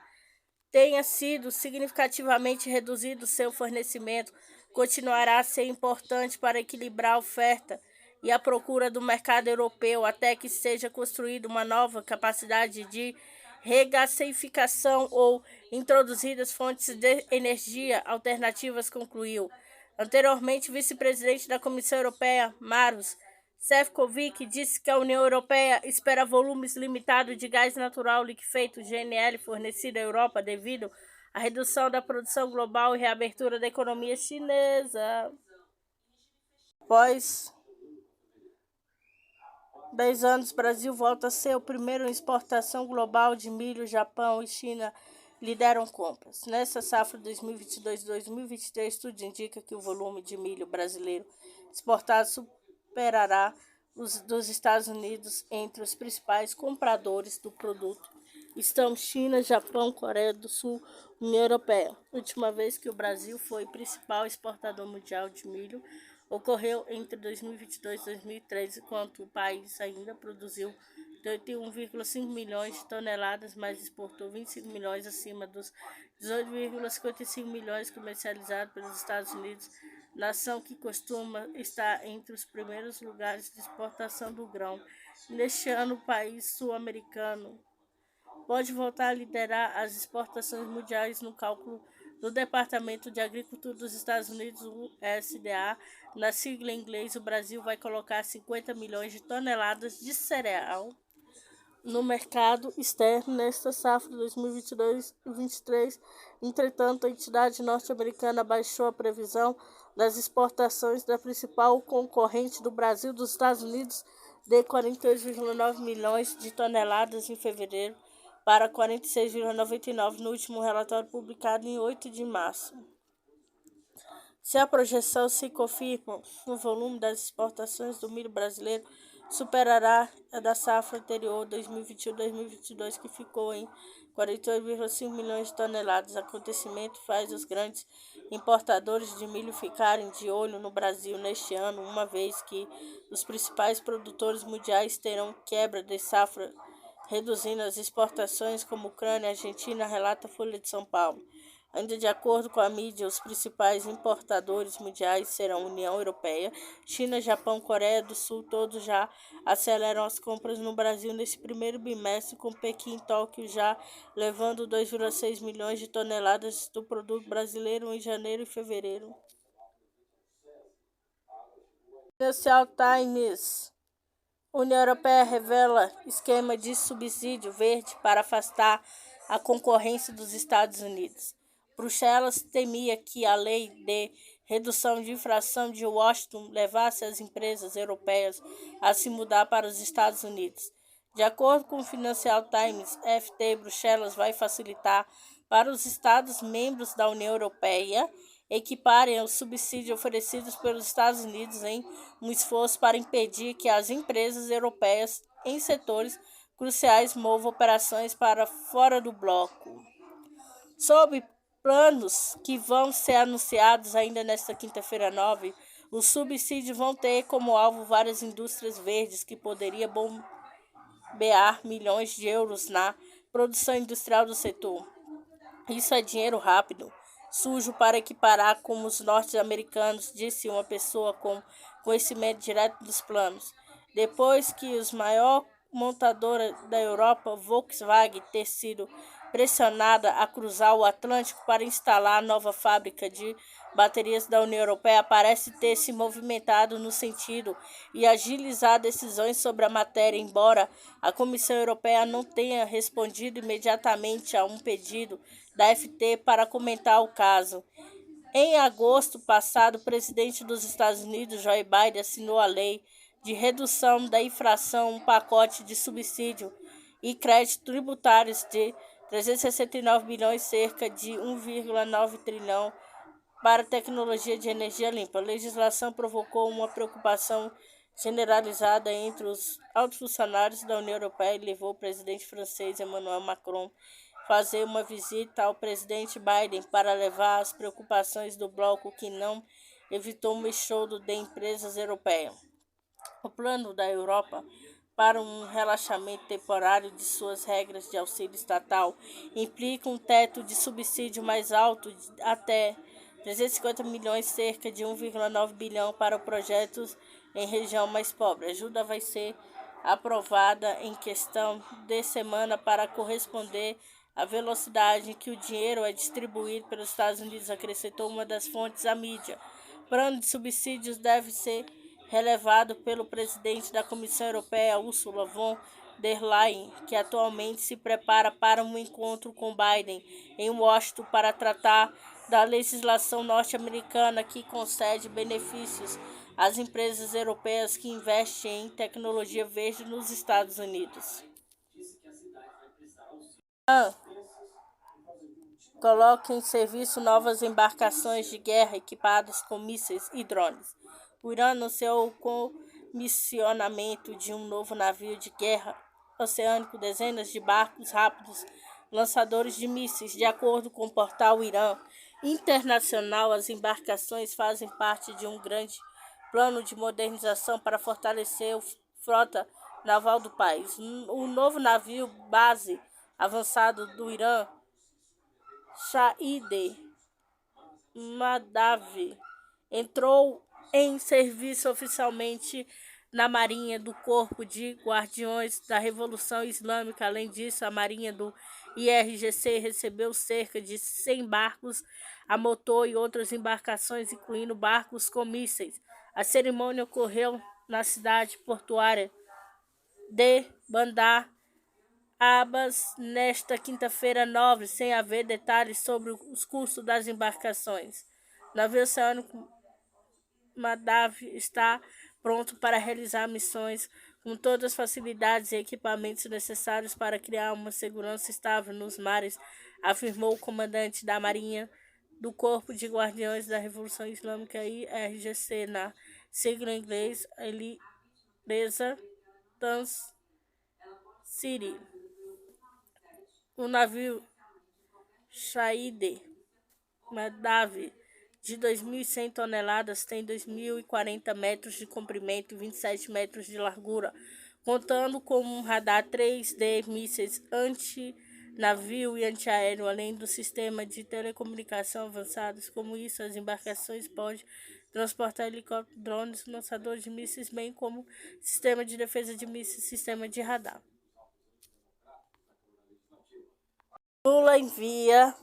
tenha sido significativamente reduzido, seu fornecimento continuará a ser importante para equilibrar a oferta e a procura do mercado europeu até que seja construída uma nova capacidade de regasificação ou introduzidas fontes de energia alternativas, concluiu. Anteriormente, o vice-presidente da Comissão Europeia, Maros Šefčovič, disse que a União Europeia espera volumes limitados de gás natural liquefeito GNL fornecido à Europa devido à redução da produção global e reabertura da economia chinesa. Após 10 anos, o Brasil volta a ser o primeiro em exportação global de milho. Japão e China lideram compras. Nessa safra 2022-2023, tudo indica que o volume de milho brasileiro exportado superará os dos Estados Unidos. Entre os principais compradores do produto estão China, Japão, Coreia do Sul, União Europeia. A última vez que o Brasil foi principal exportador mundial de milho ocorreu entre 2022 e 2013, enquanto o país ainda produziu 31,5 milhões de toneladas, mas exportou 25 milhões acima dos 18,55 milhões comercializados pelos Estados Unidos, nação que costuma estar entre os primeiros lugares de exportação do grão. Neste ano, o país sul-americano pode voltar a liderar as exportações mundiais no cálculo do Departamento de Agricultura dos Estados Unidos, USDA. Na sigla em inglês, o Brasil vai colocar 50 milhões de toneladas de cereal no mercado externo nesta safra 2022-2023. Entretanto, a entidade norte-americana baixou a previsão das exportações da principal concorrente do Brasil, dos Estados Unidos, de 42,9 milhões de toneladas em fevereiro para 46,99 no último relatório publicado em 8 de março. Se a projeção se confirma, o volume das exportações do milho brasileiro superará a da safra anterior, 2021-2022, que ficou em 48,5 milhões de toneladas. O acontecimento faz os grandes importadores de milho ficarem de olho no Brasil neste ano, uma vez que os principais produtores mundiais terão quebra de safra, reduzindo as exportações, como Ucrânia e Argentina, relata a Folha de São Paulo. Ainda de acordo com a mídia, os principais importadores mundiais serão a União Europeia, China, Japão, Coreia do Sul. Todos já aceleram as compras no Brasil nesse primeiro bimestre, com Pequim e Tóquio já levando 2,6 milhões de toneladas do produto brasileiro em janeiro e fevereiro. Financial Times. União Europeia revela esquema de subsídio verde para afastar a concorrência dos Estados Unidos. Bruxelas temia que a lei de redução de inflação de Washington levasse as empresas europeias a se mudar para os Estados Unidos. De acordo com o Financial Times, FT, Bruxelas vai facilitar para os Estados membros da União Europeia equiparem os subsídios oferecidos pelos Estados Unidos em um esforço para impedir que as empresas europeias em setores cruciais movam operações para fora do bloco. Sob planos que vão ser anunciados ainda nesta quinta-feira 9, os subsídios vão ter como alvo várias indústrias verdes que poderiam bombear milhões de euros na produção industrial do setor. Isso é dinheiro rápido, sujo para equiparar com os norte-americanos, disse uma pessoa com conhecimento direto dos planos. Depois que os maior montadora da Europa, Volkswagen, ter sido pressionada a cruzar o Atlântico para instalar a nova fábrica de baterias da União Europeia, parece ter se movimentado no sentido e agilizar decisões sobre a matéria, embora a Comissão Europeia não tenha respondido imediatamente a um pedido da FT para comentar o caso. Em agosto passado, o presidente dos Estados Unidos, Joe Biden, assinou a lei de redução da inflação, um pacote de subsídio e crédito tributários de 369 bilhões, cerca de 1,9 trilhão, para tecnologia de energia limpa. A legislação provocou uma preocupação generalizada entre os altos funcionários da União Europeia e levou o presidente francês Emmanuel Macron fazer uma visita ao presidente Biden para levar as preocupações do bloco, que não evitou um enxoto de empresas europeias. O plano da Europa para um relaxamento temporário de suas regras de auxílio estatal implica um teto de subsídio mais alto, até 350 milhões, cerca de 1,9 bilhão, para projetos em região mais pobre. A ajuda vai ser aprovada em questão de semana para corresponder à velocidade em que o dinheiro é distribuído pelos Estados Unidos, acrescentou uma das fontes à mídia. O plano de subsídios deve ser relevado pelo presidente da Comissão Europeia, Ursula von der Leyen, que atualmente se prepara para um encontro com Biden em Washington para tratar da legislação norte-americana que concede benefícios às empresas europeias que investem em tecnologia verde nos Estados Unidos. Coloca em serviço novas embarcações de guerra equipadas com mísseis e drones. O Irã anunciou o comissionamento de um novo navio de guerra oceânico, dezenas de barcos rápidos lançadores de mísseis. De acordo com o portal Irã Internacional, as embarcações fazem parte de um grande plano de modernização para fortalecer a frota naval do país. O novo navio base avançado do Irã, Shahid Madavi, entrou em serviço oficialmente na Marinha do Corpo de Guardiões da Revolução Islâmica. Além disso, a Marinha do IRGC recebeu cerca de 100 barcos a motor e outras embarcações, incluindo barcos com mísseis. A cerimônia ocorreu na cidade portuária de Bandar Abbas nesta quinta-feira 9, sem haver detalhes sobre os custos das embarcações. O navio oceânico Madavi está pronto para realizar missões com todas as facilidades e equipamentos necessários para criar uma segurança estável nos mares, afirmou o comandante da Marinha do Corpo de Guardiões da Revolução Islâmica, IRGC, na sigla em inglês, Reza Tansiri. O navio Shahid Madavi, de 2.100 toneladas, tem 2.040 metros de comprimento e 27 metros de largura, contando com um radar 3D, mísseis anti-navio e antiaéreo, além do sistema de telecomunicação avançados. Como isso, as embarcações podem transportar helicópteros, drones, lançadores de mísseis, bem como sistema de defesa de mísseis e sistema de radar. Lula envia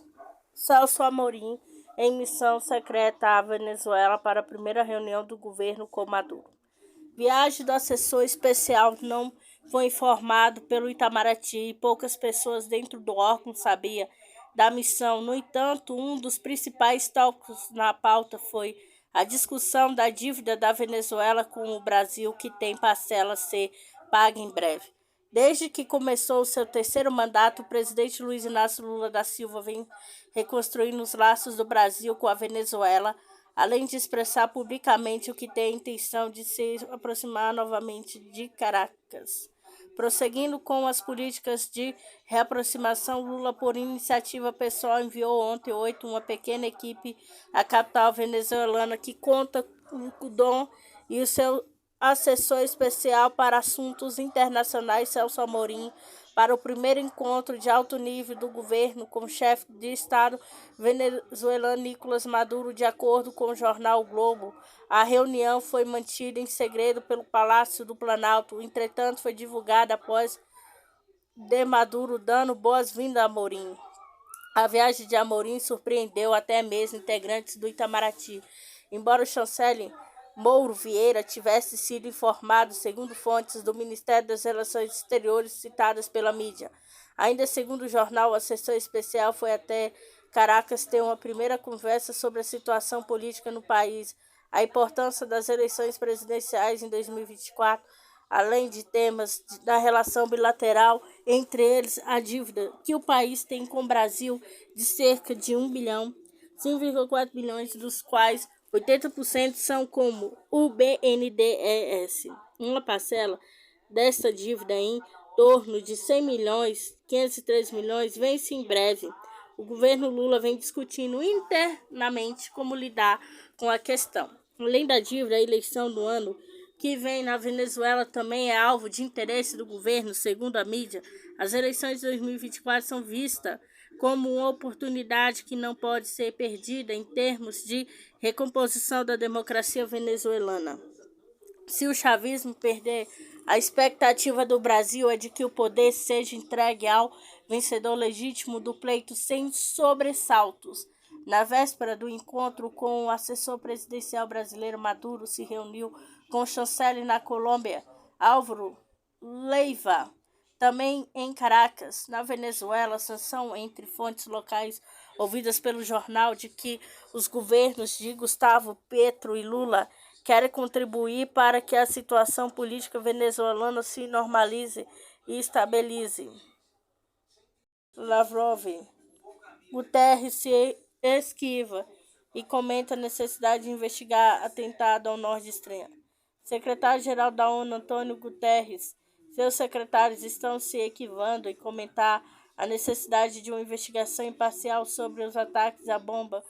Celso Amorim em missão secreta à Venezuela para a primeira reunião do governo com Maduro. Viagem do assessor especial não foi informado pelo Itamaraty e poucas pessoas dentro do órgão sabiam da missão. No entanto, um dos principais tópicos na pauta foi a discussão da dívida da Venezuela com o Brasil, que tem parcela a ser paga em breve. Desde que começou o seu terceiro mandato, o presidente Luiz Inácio Lula da Silva vem reconstruindo os laços do Brasil com a Venezuela, além de expressar publicamente o que tem a intenção de se aproximar novamente de Caracas. Prosseguindo com as políticas de reaproximação, Lula, por iniciativa pessoal, enviou ontem uma pequena equipe à capital venezuelana, que conta com o Dom e o seu assessor especial para assuntos internacionais, Celso Amorim, para o primeiro encontro de alto nível do governo com o chefe de Estado venezuelano Nicolás Maduro. De acordo com o jornal o Globo, a reunião foi mantida em segredo pelo Palácio do Planalto. Entretanto, foi divulgada após de Maduro dando boas-vindas a Amorim. A viagem de Amorim surpreendeu até mesmo integrantes do Itamaraty. Embora o chanceler Mauro Vieira tivesse sido informado, segundo fontes do Ministério das Relações Exteriores citadas pela mídia. Ainda segundo o jornal, o assessor especial foi até Caracas ter uma primeira conversa sobre a situação política no país, a importância das eleições presidenciais em 2024, além de temas da relação bilateral, entre eles a dívida que o país tem com o Brasil de cerca de 1 bilhão, 5,4 bilhões, dos quais 80% são como o BNDES. Uma parcela dessa dívida, em torno de 100 milhões, 503 milhões, vence em breve. O governo Lula vem discutindo internamente como lidar com a questão. Além da dívida, a eleição do ano que vem na Venezuela também é alvo de interesse do governo, segundo a mídia. As eleições de 2024 são vistas como uma oportunidade que não pode ser perdida em termos de recomposição da democracia venezuelana. Se o chavismo perder, a expectativa do Brasil é de que o poder seja entregue ao vencedor legítimo do pleito sem sobressaltos. Na véspera do encontro com o assessor presidencial brasileiro, Maduro se reuniu com o chanceler na Colômbia, Álvaro Leiva. Também em Caracas, na Venezuela, a sanção entre fontes locais ouvidas pelo jornal de que os governos de Gustavo Petro e Lula querem contribuir para que a situação política venezuelana se normalize e estabilize. Lavrov. Guterres se esquiva e comenta a necessidade de investigar atentado ao Nord Stream. Secretário-geral da ONU, Antônio Guterres, seus secretários estão se equivando em comentar a necessidade de uma investigação imparcial sobre os ataques à bomba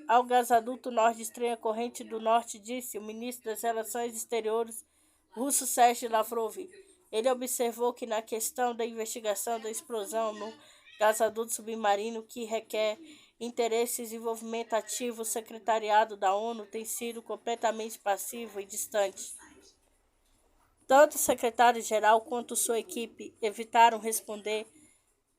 ao gasoduto Nord Stream, corrente do norte, disse o ministro das Relações Exteriores russo Sergei Lavrov. Ele observou que na questão da investigação da explosão no gasoduto submarino, que requer interesse e desenvolvimento ativo, o secretariado da ONU tem sido completamente passivo e distante. Tanto o secretário-geral quanto sua equipe evitaram responder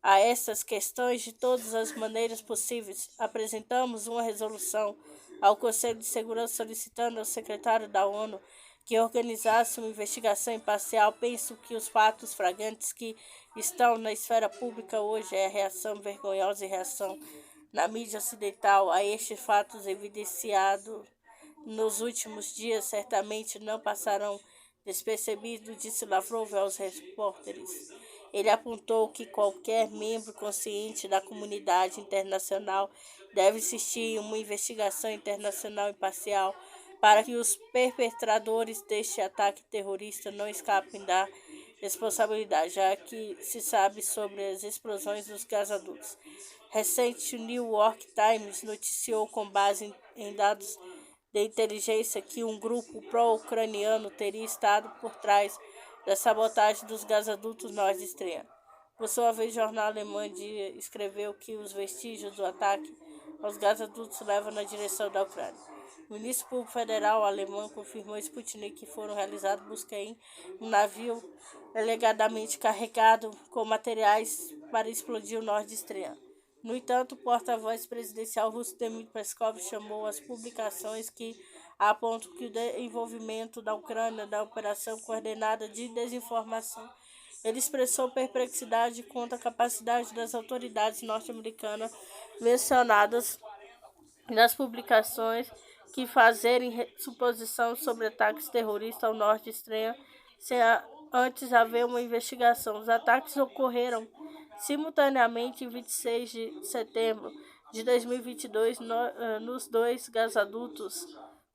a essas questões de todas as maneiras possíveis. Apresentamos uma resolução ao Conselho de Segurança solicitando ao secretário da ONU que organizasse uma investigação imparcial. Penso que os fatos flagrantes que estão na esfera pública hoje é a reação vergonhosa e reação na mídia ocidental a estes fatos evidenciados nos últimos dias certamente não passarão despercebidos, disse Lavrov aos repórteres. Ele apontou que qualquer membro consciente da comunidade internacional deve insistir em uma investigação internacional imparcial para que os perpetradores deste ataque terrorista não escapem da responsabilidade, já que se sabe sobre as explosões dos gasodutos. Recente New York Times noticiou com base em dados de inteligência que um grupo pró-ucraniano teria estado por trás da sabotagem dos gasodutos Nord Stream. Por sua vez, o jornal alemão Dia escreveu que os vestígios do ataque aos gasodutos levam na direção da Ucrânia. O Ministro Público Federal alemão confirmou a Sputnik que foram realizadas buscas em um navio alegadamente carregado com materiais para explodir o Nord Stream. No entanto, o porta-voz presidencial russo Dmitry Peskov chamou as publicações que apontam que o envolvimento da Ucrânia na operação coordenada de desinformação. Ele expressou perplexidade quanto à capacidade das autoridades norte-americanas mencionadas nas publicações que fazerem suposição sobre ataques terroristas ao Nord Stream sem antes haver uma investigação. Os ataques ocorreram simultaneamente em 26 de setembro de 2022 nos dois gasodutos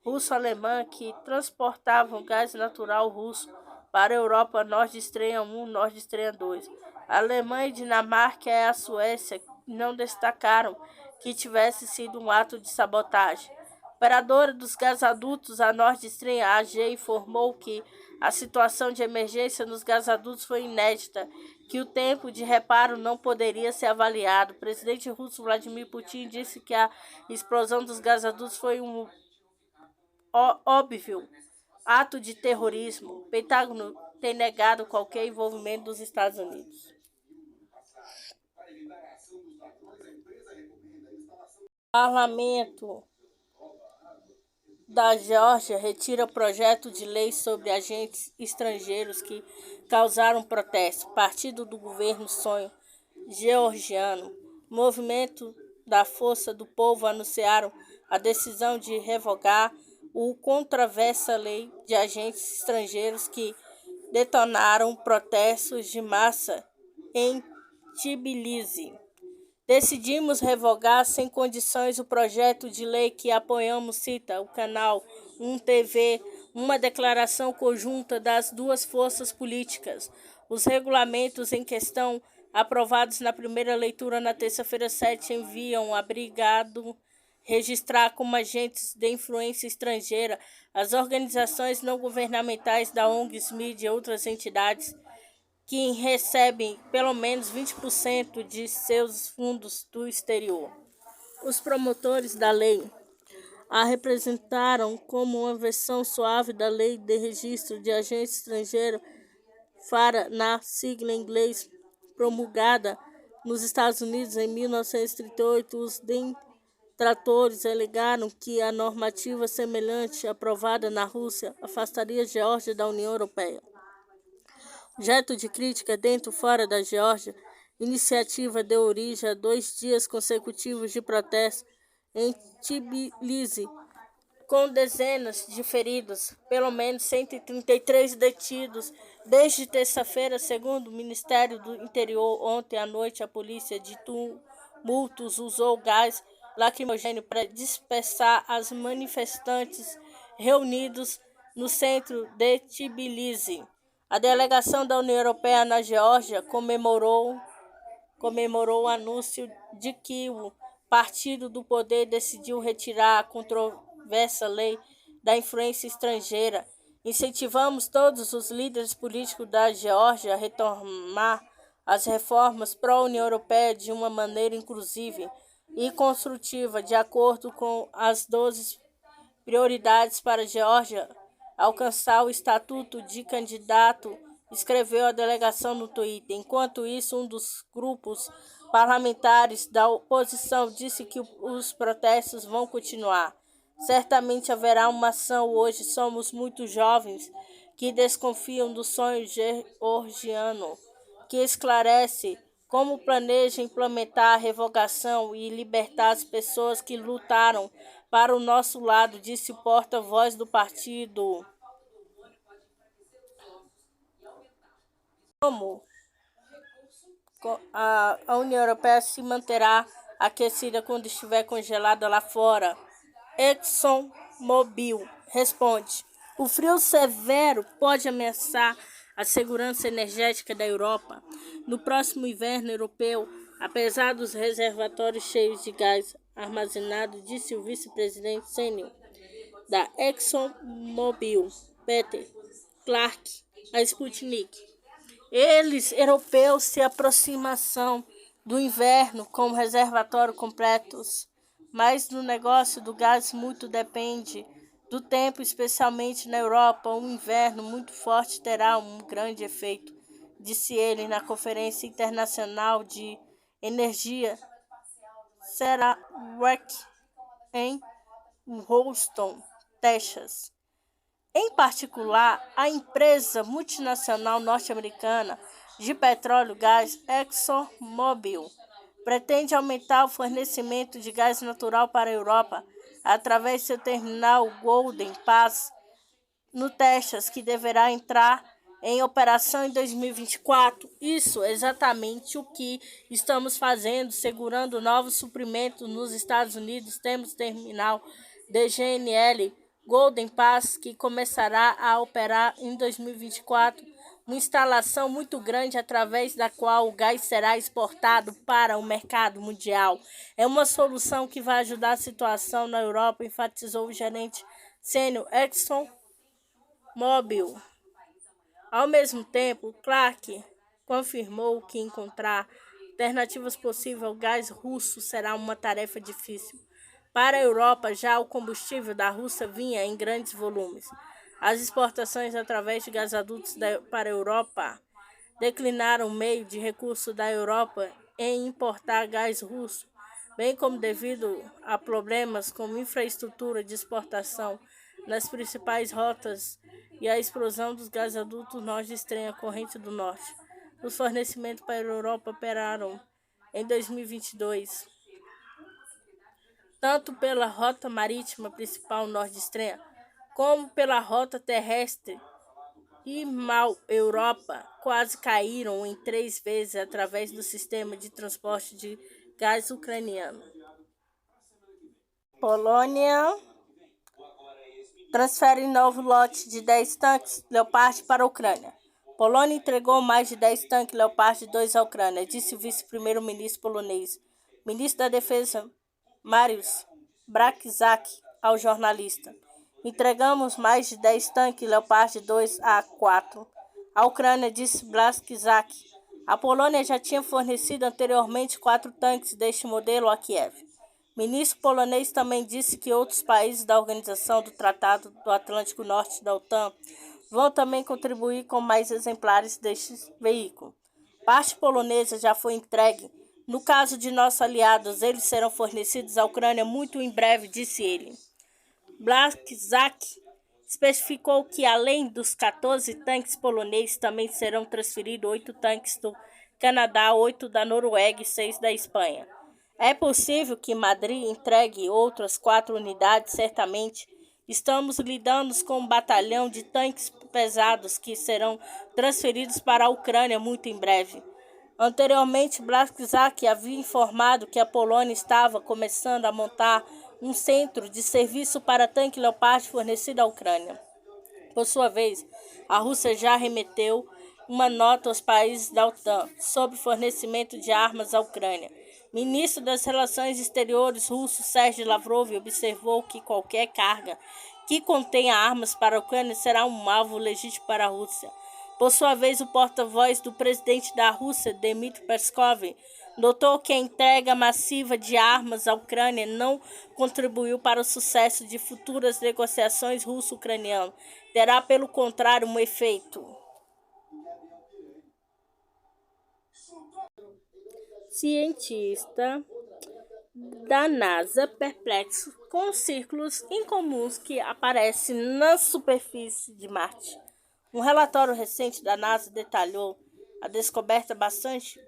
russo-alemã que transportavam gás natural russo para a Europa, Nord Stream 1 e Nord Stream 2. A Alemanha, Dinamarca e a Suécia não destacaram que tivesse sido um ato de sabotagem. A operadora dos gasodutos, a Nord Stream AG, informou que a situação de emergência nos gasodutos foi inédita, que o tempo de reparo não poderia ser avaliado. O presidente russo Vladimir Putin disse que a explosão dos gasodutos foi um óbvio ato de terrorismo. O Pentágono tem negado qualquer envolvimento dos Estados Unidos. O Parlamento da Geórgia retira projeto de lei sobre agentes estrangeiros que causaram protesto. Partido do governo Sonho Georgiano, Movimento da Força do Povo anunciaram a decisão de revogar o controversa lei de agentes estrangeiros que detonaram protestos de massa em Tbilisi. Decidimos revogar sem condições o projeto de lei que apoiamos, cita o canal 1 TV, uma declaração conjunta das duas forças políticas. Os regulamentos em questão, aprovados na primeira leitura na terça-feira 7, enviam obrigado registrar como agentes de influência estrangeira as organizações não governamentais da ONGs, mídia e outras entidades que recebem pelo menos 20% de seus fundos do exterior. Os promotores da lei a representaram como uma versão suave da Lei de Registro de Agentes Estrangeiros, FARA, na sigla em inglês, promulgada nos Estados Unidos em 1938. Os detratores alegaram que a normativa semelhante aprovada na Rússia afastaria a Geórgia da União Europeia. Objeto de crítica dentro e fora da Geórgia, iniciativa deu origem a 2 dias consecutivos de protesto em Tbilisi, com dezenas de feridos, pelo menos 133 detidos desde terça-feira, segundo o Ministério do Interior. Ontem à noite, a polícia de tumultos usou gás lacrimogêneo para dispersar os manifestantes reunidos no centro de Tbilisi. A delegação da União Europeia na Geórgia comemorou o anúncio de que o Partido do Poder decidiu retirar a controversa lei da influência estrangeira. Incentivamos todos os líderes políticos da Geórgia a retomar as reformas pró-União Europeia de uma maneira inclusiva e construtiva, de acordo com as 12 prioridades para a Geórgia alcançar o estatuto de candidato, escreveu a delegação no Twitter. Enquanto isso, um dos grupos parlamentares da oposição disse que os protestos vão continuar. Certamente haverá uma ação hoje. Somos muito jovens que desconfiam do sonho georgiano, que esclarece como planeja implementar a revogação e libertar as pessoas que lutaram para o nosso lado, disse o porta-voz do partido. Como a União Europeia se manterá aquecida quando estiver congelada lá fora? ExxonMobil responde: o frio severo pode ameaçar a segurança energética da Europa. No próximo inverno europeu, apesar dos reservatórios cheios de gás armazenado, disse o vice-presidente sênior da ExxonMobil, Peter Clark, a Sputnik. Eles, europeus, se aproximação do inverno com reservatórios completos, mas no negócio do gás muito depende do tempo, especialmente na Europa. Um inverno muito forte terá um grande efeito, disse ele na Conferência Internacional de Energia CERAWeek em Houston, Texas. Em particular, a empresa multinacional norte-americana de petróleo e gás ExxonMobil pretende aumentar o fornecimento de gás natural para a Europa através de seu terminal Golden Pass no Texas, que deverá entrar em operação em 2024. Isso é exatamente o que estamos fazendo, segurando novos suprimentos nos Estados Unidos. Temos terminal DGNL Golden Pass, que começará a operar em 2024, uma instalação muito grande através da qual o gás será exportado para o mercado mundial. É uma solução que vai ajudar a situação na Europa, enfatizou o gerente sênior ExxonMobil. Ao mesmo tempo, Clark confirmou que encontrar alternativas possíveis ao gás russo será uma tarefa difícil. Para a Europa, já o combustível da Rússia vinha em grandes volumes. As exportações através de gasodutos para a Europa declinaram o meio de recurso da Europa em importar gás russo, bem como devido a problemas com infraestrutura de exportação nas principais rotas e a explosão dos gasodutos Nord Stream, a corrente do norte. Os fornecimentos para a Europa operaram em 2022. Tanto pela rota marítima principal Nord Stream, como pela rota terrestre e mal Europa quase caíram em 3 vezes através do sistema de transporte de gás ucraniano. Polônia transfere novo lote de 10 tanques Leopard para a Ucrânia. Polônia entregou mais de 10 tanques Leopard 2 à Ucrânia, disse o vice-primeiro-ministro polonês. Ministro da Defesa Mariusz Błaszczak ao jornalista. Entregamos mais de 10 tanques Leopard 2A4 à Ucrânia, disse Błaszczak. A Polônia já tinha fornecido anteriormente 4 tanques deste modelo a Kiev. O ministro polonês também disse que outros países da Organização do Tratado do Atlântico Norte da OTAN vão também contribuir com mais exemplares deste veículo. Parte polonesa já foi entregue. No caso de nossos aliados, eles serão fornecidos à Ucrânia muito em breve, disse ele. Błaszczak especificou que, além dos 14 tanques poloneses, também serão transferidos 8 tanques do Canadá, 8 da Noruega e 6 da Espanha. É possível que Madrid entregue outras 4 unidades, certamente. Estamos lidando com um batalhão de tanques pesados que serão transferidos para a Ucrânia muito em breve. Anteriormente, Błaszczak havia informado que a Polônia estava começando a montar um centro de serviço para tanque Leopard fornecido à Ucrânia. Por sua vez, a Rússia já remeteu uma nota aos países da OTAN sobre fornecimento de armas à Ucrânia. Ministro das Relações Exteriores russo Sergei Lavrov observou que qualquer carga que contenha armas para a Ucrânia será um alvo legítimo para a Rússia. Por sua vez, o porta-voz do presidente da Rússia, Dmitry Peskov, notou que a entrega massiva de armas à Ucrânia não contribuiu para o sucesso de futuras negociações russo-ucranianas. Terá, pelo contrário, um efeito. Cientista da NASA perplexo com os círculos incomuns que aparecem na superfície de Marte. Um relatório recente da NASA detalhou a descoberta bastante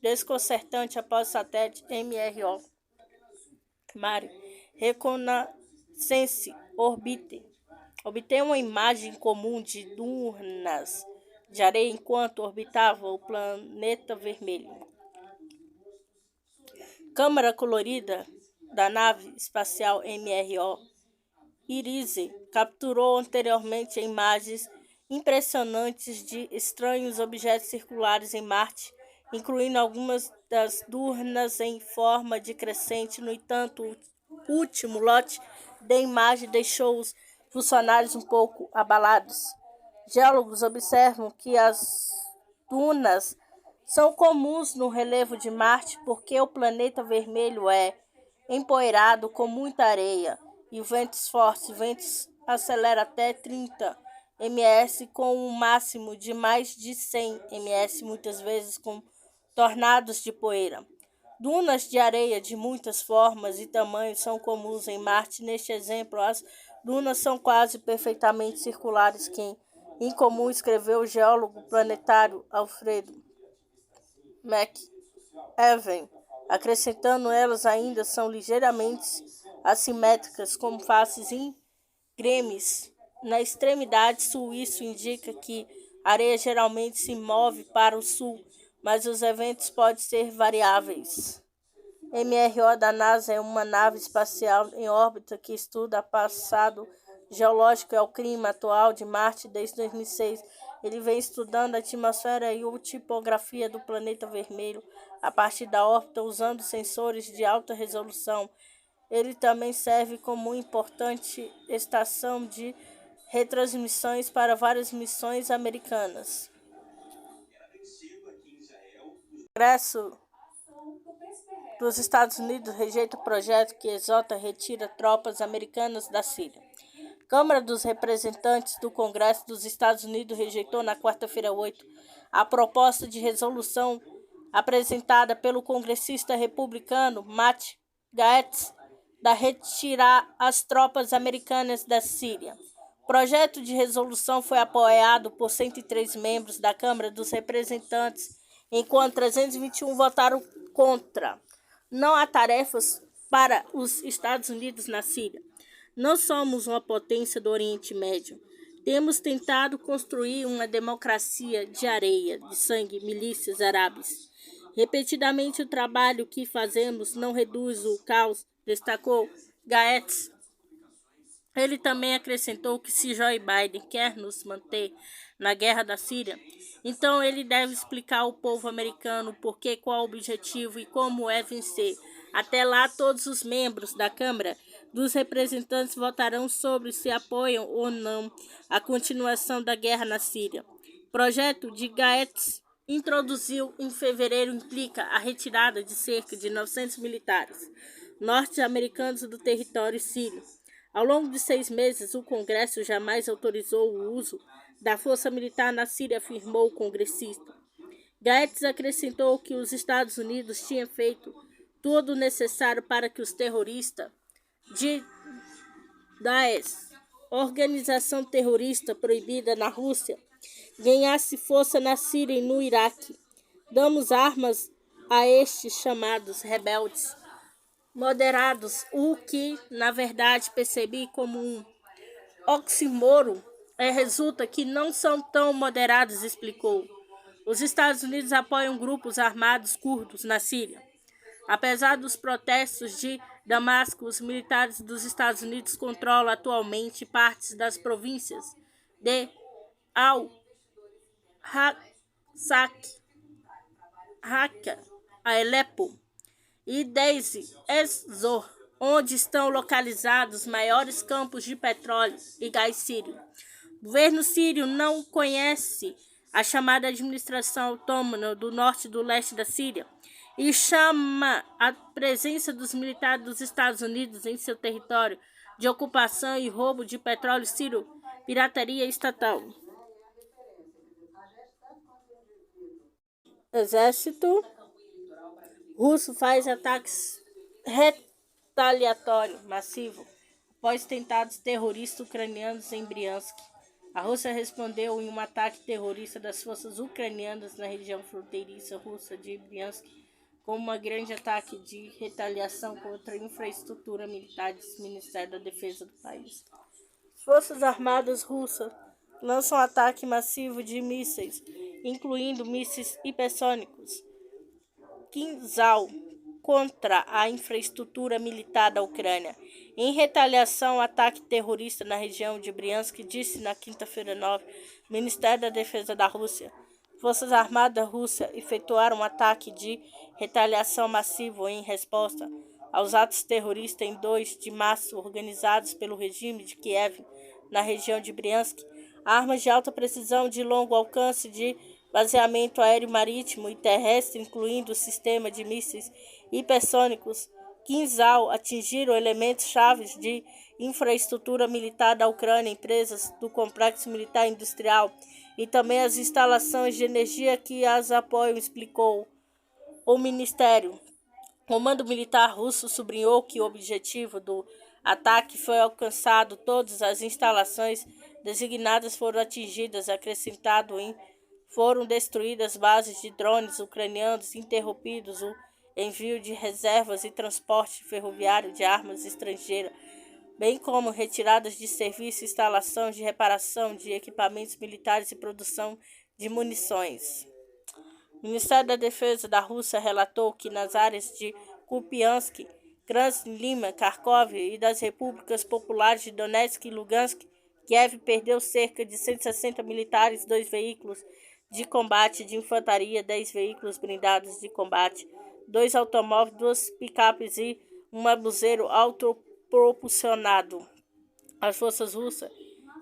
desconcertante após o satélite MRO Mare Reconnaissance Orbiter obtém uma imagem comum de dunas de areia enquanto orbitava o planeta vermelho. Câmera colorida da nave espacial MRO Irise capturou anteriormente imagens impressionantes de estranhos objetos circulares em Marte, incluindo algumas das dunas em forma de crescente. No entanto, o último lote de imagem deixou os funcionários um pouco abalados. Geólogos observam que as dunas são comuns no relevo de Marte porque o planeta vermelho é empoeirado com muita areia e ventos fortes. Ventos acelera até 30 ms com um máximo de mais de 100 ms, muitas vezes com tornados de poeira. Dunas de areia de muitas formas e tamanhos são comuns em Marte. Neste exemplo, as dunas são quase perfeitamente circulares, que em comum escreveu o geólogo planetário Alfredo McEwen, acrescentando elas ainda são ligeiramente assimétricas, como faces íngremes. Na extremidade sul, isso indica que a areia geralmente se move para o sul, mas os eventos podem ser variáveis. MRO da NASA é uma nave espacial em órbita que estuda o passado geológico e o clima atual de Marte desde 2006. Ele vem estudando a atmosfera e a topografia do planeta vermelho a partir da órbita, usando sensores de alta resolução. Ele também serve como uma importante estação de retransmissões para várias missões americanas. O Congresso dos Estados Unidos rejeita o projeto que exalta retira tropas americanas da Síria. Câmara dos Representantes do Congresso dos Estados Unidos rejeitou na quarta-feira 8 a proposta de resolução apresentada pelo congressista republicano Matt Gaetz da retirar as tropas americanas da Síria. O projeto de resolução foi apoiado por 103 membros da Câmara dos Representantes, enquanto 321 votaram contra. Não há tarefas para os Estados Unidos na Síria. Não somos uma potência do Oriente Médio. Temos tentado construir uma democracia de areia, de sangue, milícias árabes. Repetidamente, o trabalho que fazemos não reduz o caos, destacou Gaetz. Ele também acrescentou que se Joe Biden quer nos manter na guerra da Síria, então ele deve explicar ao povo americano por que, qual o objetivo e como é vencer. Até lá, todos os membros da Câmara dos Representantes votarão sobre se apoiam ou não a continuação da guerra na Síria. O projeto de Gaetz introduziu em fevereiro implica a retirada de cerca de 900 militares norte-americanos do território sírio. Ao longo de 6 meses, o Congresso jamais autorizou o uso da força militar na Síria, afirmou o congressista. Gaetz acrescentou que os Estados Unidos tinham feito tudo o necessário para que os terroristas de Daesh, organização terrorista proibida na Rússia, ganhasse força na Síria e no Iraque. Damos armas a estes chamados rebeldes moderados, o que, na verdade, percebi como um oxímoro. Resulta que não são tão moderados, explicou. Os Estados Unidos apoiam grupos armados curdos na Síria. Apesar dos protestos de Damasco, os militares dos Estados Unidos controlam atualmente partes das províncias de Al-Raqqa, Alepo e Deir ez-Zor, onde estão localizados os maiores campos de petróleo e gás sírio. O governo sírio não conhece a chamada administração autônoma do norte e do leste da Síria e chama a presença dos militares dos Estados Unidos em seu território de ocupação e roubo de petróleo sírio, pirataria estatal. Exército russo faz ataques retaliatórios massivos após tentados terroristas ucranianos em Briansk. A Rússia respondeu em um ataque terrorista das forças ucranianas na região fronteiriça russa de Briansk com um grande ataque de retaliação contra a infraestrutura militar do Ministério da Defesa do país. As Forças Armadas Russas lançam ataque massivo de mísseis, incluindo mísseis hipersônicos Kinzhal contra a infraestrutura militar da Ucrânia. Em retaliação ao ataque terrorista na região de Briansk, disse na quinta-feira 9, o Ministério da Defesa da Rússia. Forças Armadas Russas efetuaram um ataque de retaliação massivo em resposta aos atos terroristas em 2 de março organizados pelo regime de Kiev na região de Briansk. Armas de alta precisão de longo alcance de baseamento aéreo, marítimo e terrestre, incluindo o sistema de mísseis hipersônicos Kinzhal, atingiram elementos-chave de infraestrutura militar da Ucrânia, empresas do complexo militar industrial e também as instalações de energia que as apoiam, explicou o Ministério. O Comando Militar Russo sublinhou que o objetivo do ataque foi alcançado, todas as instalações designadas foram atingidas, acrescentado foram destruídas bases de drones ucranianos, interrompidos o envio de reservas e transporte ferroviário de armas estrangeiras, bem como retiradas de serviço, instalação de reparação de equipamentos militares e produção de munições. O Ministério da Defesa da Rússia relatou que nas áreas de Kupiansk, Krasny, Lima, Kharkov e das repúblicas populares de Donetsk e Lugansk, Kiev perdeu cerca de 160 militares, 2 veículos de combate de infantaria, 10 veículos blindados de combate, 2 automóveis, 2 picapes e um abuseiro autopropulsionado. As forças russas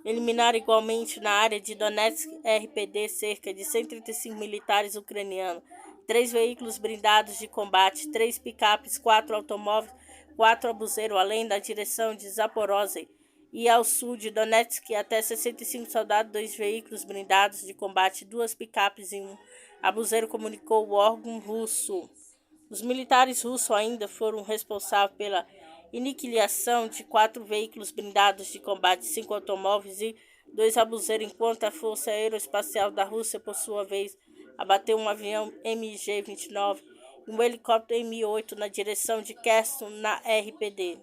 eliminaram igualmente na área de Donetsk RPD cerca de 135 militares ucranianos, 3 veículos blindados de combate, 3 picapes, 4 automóveis, 4 abuseiros, além da direção de Zaporozhye e ao sul de Donetsk, até 65 soldados, 2 veículos blindados de combate, 2 picapes e 1 abuseiro, comunicou o órgão russo. Os militares russos ainda foram responsáveis pela aniquilação de 4 veículos blindados de combate, 5 automóveis e 2 abuseiros, enquanto a Força Aeroespacial da Rússia, por sua vez, abateu um avião MiG-29 e um helicóptero Mi-8 na direção de Kherson, na RPD.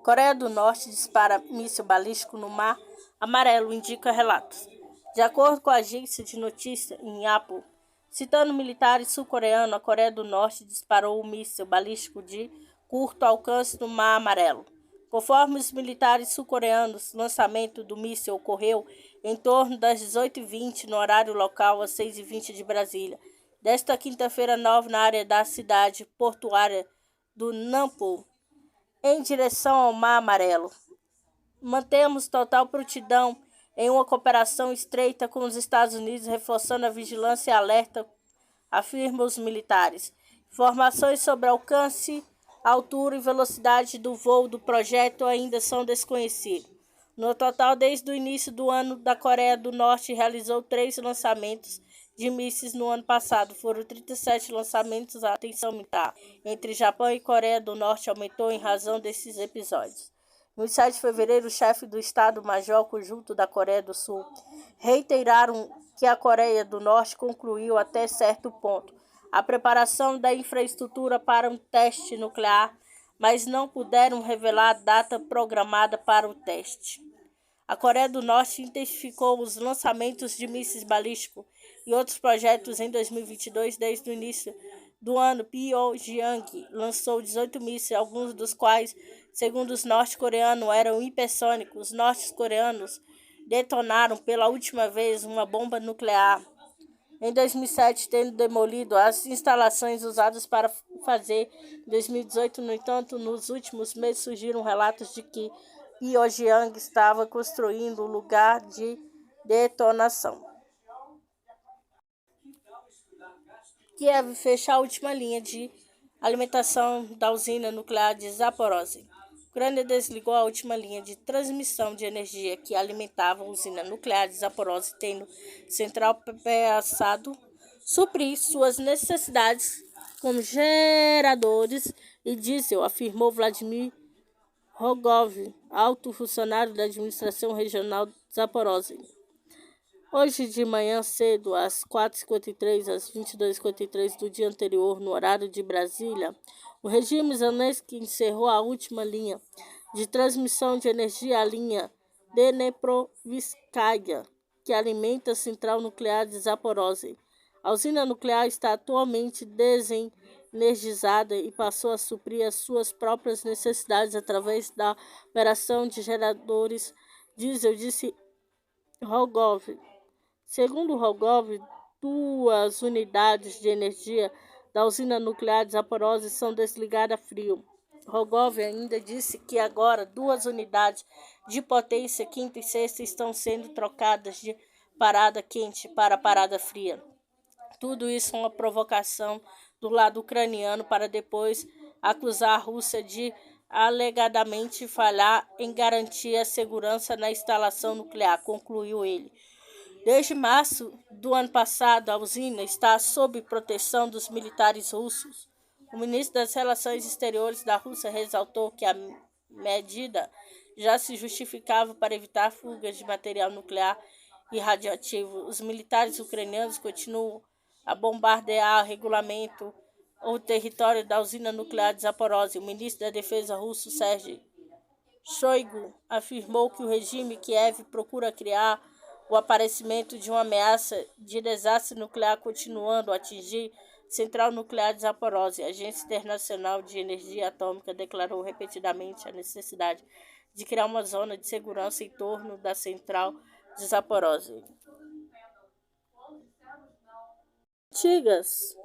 Coreia do Norte dispara míssil balístico no Mar Amarelo, indica relatos. De acordo com a agência de notícias Yonhap, citando militares sul-coreanos, a Coreia do Norte disparou um míssil balístico de curto alcance no Mar Amarelo. Conforme os militares sul-coreanos, o lançamento do míssil ocorreu em torno das 18h20 no horário local, às 6h20 de Brasília, desta quinta-feira 9, na área da cidade portuária do Nampo, em direção ao Mar Amarelo. Mantemos total prontidão em uma cooperação estreita com os Estados Unidos, reforçando a vigilância e alerta, afirmam os militares. Informações sobre alcance, altura e velocidade do voo do projeto ainda são desconhecidos. No total, desde o início do ano, a Coreia do Norte realizou 3 lançamentos de mísseis no ano passado. Foram 37 lançamentos. A tensão militar entre Japão e Coreia do Norte aumentou em razão desses episódios. No 7 de fevereiro, o chefe do Estado-Major Conjunto da Coreia do Sul reiteraram que a Coreia do Norte concluiu até certo ponto a preparação da infraestrutura para um teste nuclear, mas não puderam revelar a data programada para o teste. A Coreia do Norte intensificou os lançamentos de mísseis balísticos e outros projetos em 2022. Desde o início do ano, Pyongyang lançou 18 mísseis, alguns dos quais, segundo os norte-coreanos, eram hipersônicos. Os norte-coreanos detonaram pela última vez uma bomba nuclear em 2007, tendo demolido as instalações usadas para fazer. Em 2018, no entanto, nos últimos meses surgiram relatos de que Pyongyang estava construindo um lugar de detonação. Kiev fecha a última linha de alimentação da usina nuclear de Zaporozhye. A Ucrânia desligou a última linha de transmissão de energia que alimentava a usina nuclear de Zaporozhye, tendo central passado suprir suas necessidades como geradores e diesel, afirmou Vladimir Rogov, alto funcionário da administração regional de Zaporozhye. Hoje de manhã cedo, às 4h53 às 22h53 do dia anterior, no horário de Brasília, o regime Zelensky encerrou a última linha de transmissão de energia, a linha Dneprovskaya, que alimenta a central nuclear de Zaporozhye. A usina nuclear está atualmente desenergizada e passou a suprir as suas próprias necessidades através da operação de geradores diesel, disse Rogov. Segundo Rogov, 2 unidades de energia da usina nuclear de Zaporozhye são desligadas a frio. Rogov ainda disse que agora 2 unidades de potência quinta e sexta estão sendo trocadas de parada quente para parada fria. Tudo isso é uma provocação do lado ucraniano para depois acusar a Rússia de alegadamente falhar em garantir a segurança na instalação nuclear, concluiu ele. Desde março do ano passado, a usina está sob proteção dos militares russos. O ministro das Relações Exteriores da Rússia ressaltou que a medida já se justificava para evitar fugas de material nuclear e radioativo. Os militares ucranianos continuam a bombardear o território da usina nuclear de Zaporozhye. O ministro da Defesa russo, Sergei Shoigu, afirmou que o regime Kiev procura criar o aparecimento de uma ameaça de desastre nuclear continuando a atingir a central nuclear de Zaporozhye. A Agência Internacional de Energia Atômica declarou repetidamente a necessidade de criar uma zona de segurança em torno da central de Zaporozhye. Antigas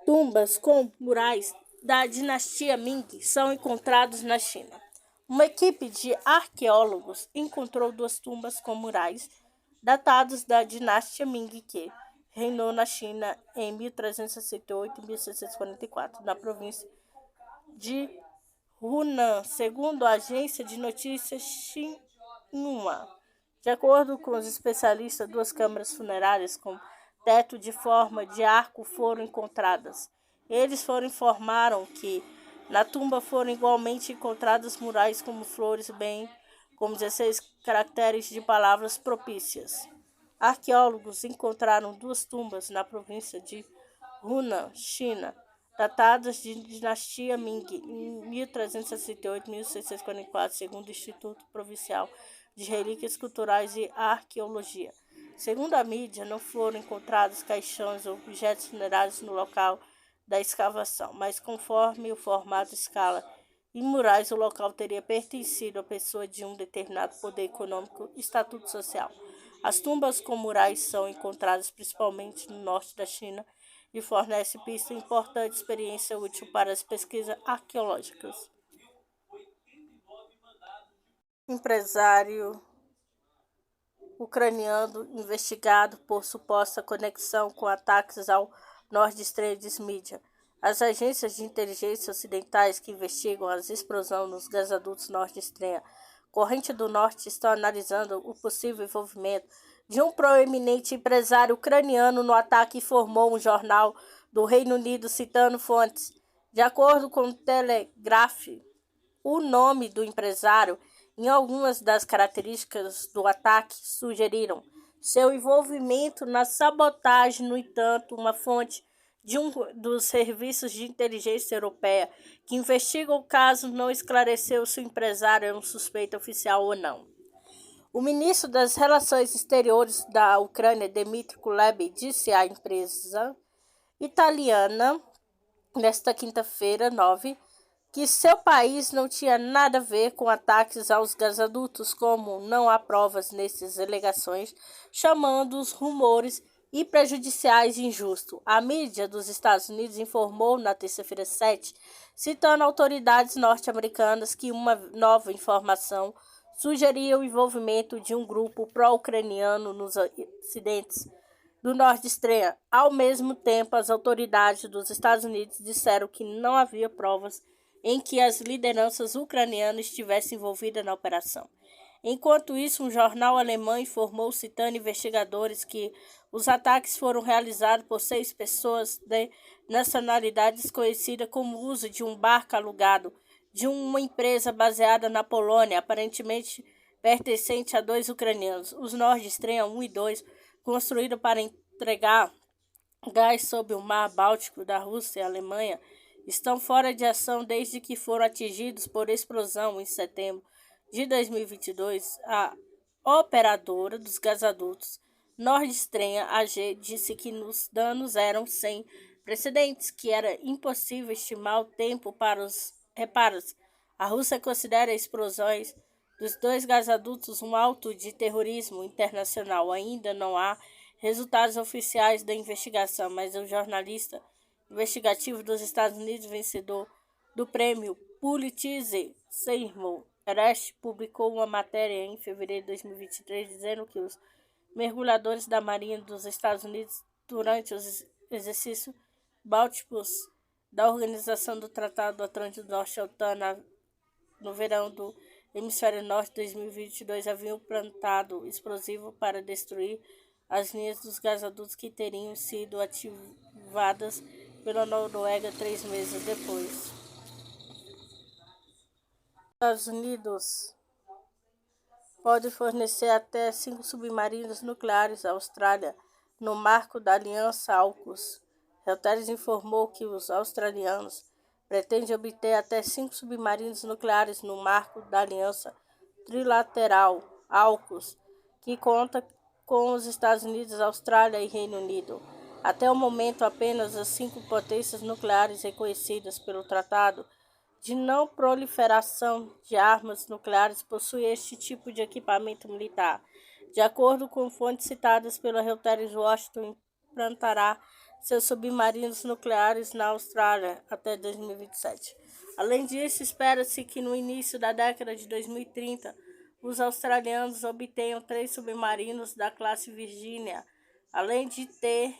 tumbas com murais da dinastia Ming são encontrados na China. Uma equipe de arqueólogos encontrou 2 tumbas com murais datados da dinastia Ming que reinou na China em 1368 e 1644, na província de Hunan, segundo a agência de notícias Xinhua. De acordo com os especialistas, 2 câmaras funerárias com teto de forma de arco foram encontradas. Eles informaram que na tumba foram igualmente encontrados murais como flores, bem como 16 caracteres de palavras propícias. Arqueólogos encontraram 2 tumbas na província de Hunan, China, datadas de dinastia Ming, em 1368 e 1644, segundo o Instituto Provincial de Relíquias Culturais e Arqueologia. Segundo a mídia, não foram encontrados caixões ou objetos funerários no local da escavação, mas conforme o formato, escala e murais, o local teria pertencido a pessoa de um determinado poder econômico e estatuto social. As tumbas com murais são encontradas principalmente no norte da China e fornecem pista importante experiência útil para as pesquisas arqueológicas. Empresário ucraniano investigado por suposta conexão com ataques ao Nord Stream, diz mídia. As agências de inteligência ocidentais que investigam as explosões nos gasodutos Nord Stream corrente do Norte estão analisando o possível envolvimento de um proeminente empresário ucraniano no ataque, informou um jornal do Reino Unido, citando fontes. De acordo com o Telegraph, o nome do empresário e algumas das características do ataque sugeriram seu envolvimento na sabotagem. No entanto, uma fonte de um dos serviços de inteligência europeia que investiga o caso não esclareceu se o empresário é um suspeito oficial ou não. O ministro das Relações Exteriores da Ucrânia, Dmytro Kuleba, disse à imprensa italiana nesta quinta-feira, 9, que seu país não tinha nada a ver com ataques aos gasodutos, como não há provas nessas alegações, chamando os rumores e prejudiciais e injusto. A mídia dos Estados Unidos informou na terça-feira 7, citando autoridades norte-americanas, que uma nova informação sugeria o envolvimento de um grupo pró-ucraniano nos acidentes do Nord Stream. Ao mesmo tempo, as autoridades dos Estados Unidos disseram que não havia provas em que as lideranças ucranianas estivessem envolvidas na operação. Enquanto isso, um jornal alemão informou, citando investigadores, que os ataques foram realizados por 6 pessoas de nacionalidade desconhecida com o uso de um barco alugado de uma empresa baseada na Polônia, aparentemente pertencente a 2 ucranianos. Os Nord Stream 1 e 2, construídos para entregar gás sob o mar Báltico da Rússia e Alemanha, estão fora de ação desde que foram atingidos por explosão em setembro de 2022. A operadora dos gasodutos Nord Stream AG, disse que os danos eram sem precedentes, que era impossível estimar o tempo para os reparos. A Rússia considera explosões dos dois gasodutos um auto de terrorismo internacional. Ainda não há resultados oficiais da investigação, mas o jornalista investigativo dos Estados Unidos, vencedor do prêmio Pulitzer, Seymour Hersh, publicou uma matéria em fevereiro de 2023 dizendo que os mergulhadores da Marinha dos Estados Unidos, durante os exercícios bálticos da Organização do Tratado do Atlântico Norte, OTAN, no verão do Hemisfério Norte de 2022, haviam plantado explosivo para destruir as linhas dos gasodutos que teriam sido ativadas pela Noruega 3 meses depois. Estados Unidos pode fornecer até 5 submarinos nucleares à Austrália no marco da Aliança AUKUS. Reuters informou que os australianos pretendem obter até 5 submarinos nucleares no marco da Aliança Trilateral AUKUS, que conta com os Estados Unidos, Austrália e Reino Unido. Até o momento, apenas as 5 potências nucleares reconhecidas pelo Tratado de Não Proliferação de Armas Nucleares possuem este tipo de equipamento militar. De acordo com fontes citadas pela Reuters, Washington implantará seus submarinos nucleares na Austrália até 2027. Além disso, espera-se que no início da década de 2030, os australianos obtenham 3 submarinos da classe Virginia, além de ter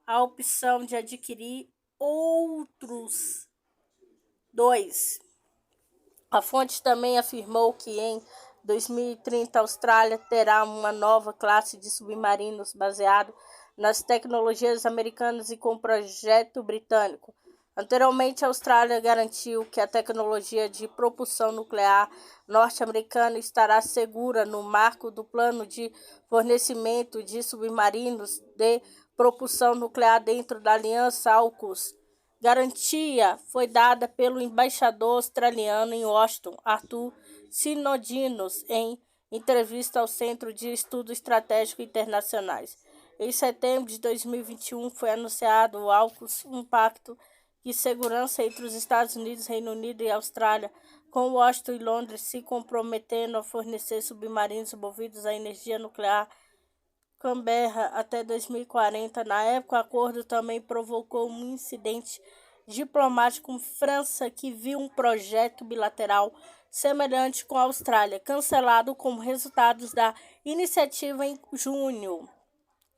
a opção de adquirir outros 2. A fonte também afirmou que em 2030 a Austrália terá uma nova classe de submarinos baseado nas tecnologias americanas e com projeto britânico. Anteriormente, a Austrália garantiu que a tecnologia de propulsão nuclear norte-americana estará segura no marco do plano de fornecimento de submarinos de propulsão nuclear dentro da Aliança AUKUS. Garantia foi dada pelo embaixador australiano em Washington, Arthur Sinodinos, em entrevista ao Centro de Estudos Estratégicos Internacionais. Em setembro de 2021, foi anunciado o AUKUS, um pacto de segurança entre os Estados Unidos, Reino Unido e Austrália, com Washington e Londres se comprometendo a fornecer submarinos movidos a energia nuclear Canberra até 2040. Na época, o acordo também provocou um incidente diplomático com França, que viu um projeto bilateral semelhante com a Austrália cancelado como resultado da iniciativa em junho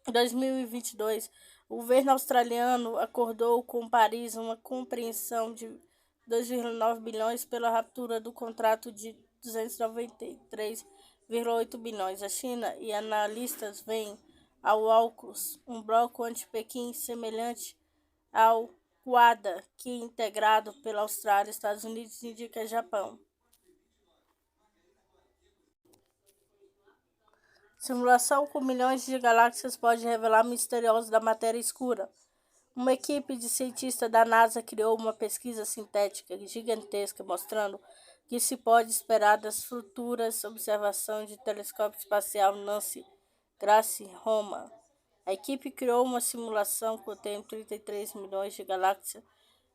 de 2022. O governo australiano acordou com Paris uma compreensão de 2,9 bilhões pela ruptura do contrato de 293,8 bilhões. A China e analistas veem ao AUKUS um bloco anti-Pequim semelhante ao Quad, que integrado pela Austrália, Estados Unidos, Índia e Japão. Simulação com milhões de galáxias pode revelar mistérios da matéria escura. Uma equipe de cientistas da NASA criou uma pesquisa sintética gigantesca mostrando que se pode esperar das futuras observações de telescópio espacial Nancy Grace Roma. A equipe criou uma simulação que contém 33 milhões de galáxias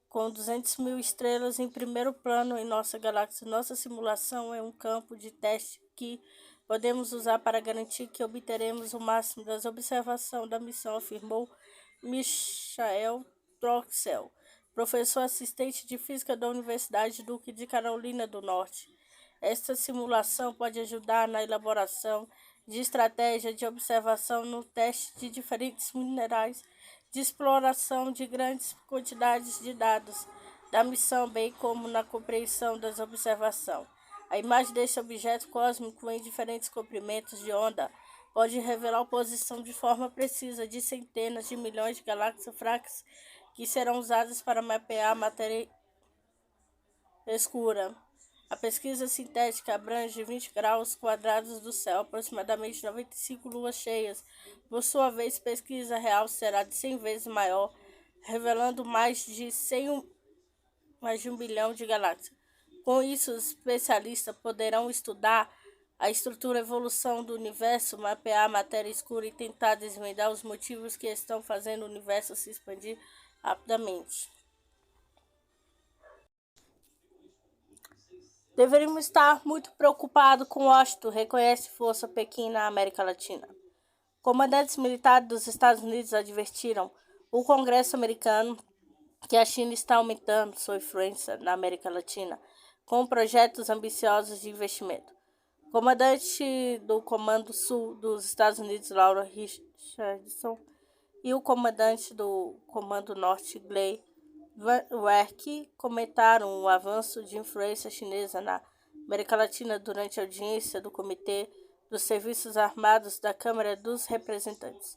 com 200 mil estrelas em primeiro plano em nossa galáxia. Nossa simulação é um campo de teste que podemos usar para garantir que obteremos o máximo das observações da missão, afirmou Michael Troxel, professor assistente de física da Universidade Duke de Carolina do Norte. Esta simulação pode ajudar na elaboração de estratégia de observação no teste de diferentes minerais, de exploração de grandes quantidades de dados da missão, bem como na compreensão das observações. A imagem deste objeto cósmico em diferentes comprimentos de onda pode revelar a posição de forma precisa de centenas de milhões de galáxias fracas que serão usadas para mapear a matéria escura. A pesquisa sintética abrange 20 graus quadrados do céu, aproximadamente 95 luas cheias. Por sua vez, a pesquisa real será de 100 vezes maior, revelando mais de 1 bilhão de galáxias. Com isso, os especialistas poderão estudar a estrutura e evolução do universo, mapear a matéria escura e tentar desvendar os motivos que estão fazendo o universo se expandir rapidamente. Deveríamos estar muito preocupados com Washington, reconhece força Pequim na América Latina. Comandantes militares dos Estados Unidos advertiram o Congresso americano que a China está aumentando sua influência na América Latina com projetos ambiciosos de investimento. Comandante do Comando Sul dos Estados Unidos, Laura Richardson, e o comandante do Comando Norte, Glenn Werke, comentaram o avanço de influência chinesa na América Latina durante a audiência do Comitê dos Serviços Armados da Câmara dos Representantes.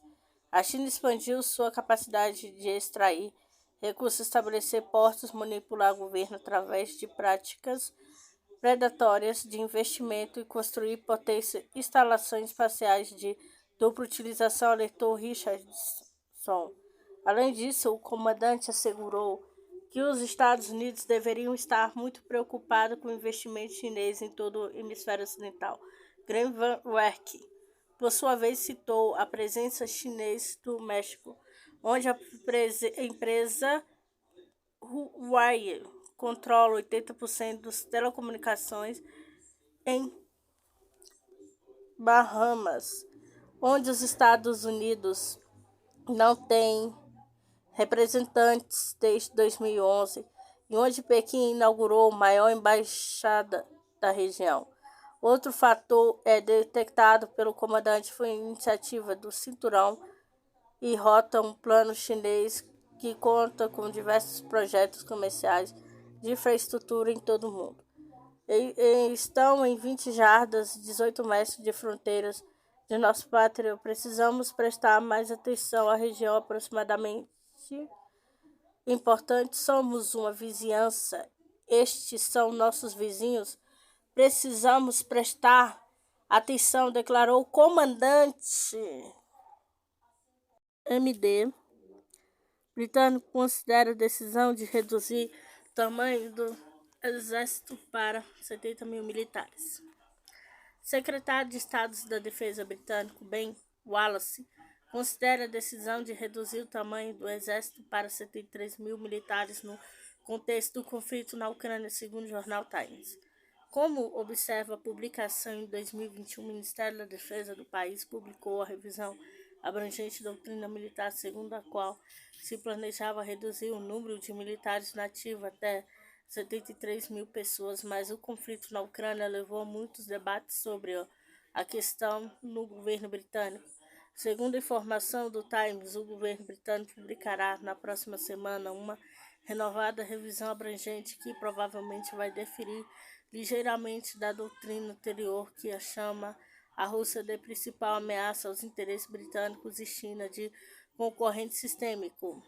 A China expandiu sua capacidade de extrair recursos, estabelecer portos, manipular o governo através de práticas predatórias de investimento e construir potentes instalações espaciais de dupla utilização, alertou Richardson. Além disso, o comandante assegurou que os Estados Unidos deveriam estar muito preocupados com o investimento chinês em todo o hemisfério ocidental. Glenn Werke, por sua vez, citou a presença chinesa do México, onde a empresa Huawei controla 80% das telecomunicações, em Bahamas, onde os Estados Unidos não têm representantes desde 2011 e onde Pequim inaugurou a maior embaixada da região. Outro fator detectado pelo comandante foi a iniciativa do Cinturão e Rota, um plano chinês que conta com diversos projetos comerciais de infraestrutura em todo o mundo. Estão em 20 jardas, 18 metros de fronteiras de nossa pátria. Precisamos prestar mais atenção à região aproximadamente importante. Somos uma vizinhança. Estes são nossos vizinhos. Precisamos prestar atenção, declarou o comandante. MD britânico considera a decisão de reduzir o tamanho do exército para 70 mil militares. Secretário de Estado da Defesa britânico Ben Wallace considera a decisão de reduzir o tamanho do exército para 73 mil militares no contexto do conflito na Ucrânia, segundo o jornal Times. Como observa a publicação em 2021, o Ministério da Defesa do país publicou a revisão abrangente da doutrina militar, segundo a qual se planejava reduzir o número de militares nativos até 73 mil pessoas, mas o conflito na Ucrânia levou a muitos debates sobre a questão no governo britânico. Segundo a informação do Times, o governo britânico publicará na próxima semana uma renovada revisão abrangente que provavelmente vai diferir ligeiramente da doutrina anterior, que a chama a Rússia de principal ameaça aos interesses britânicos e China de concorrente sistêmico.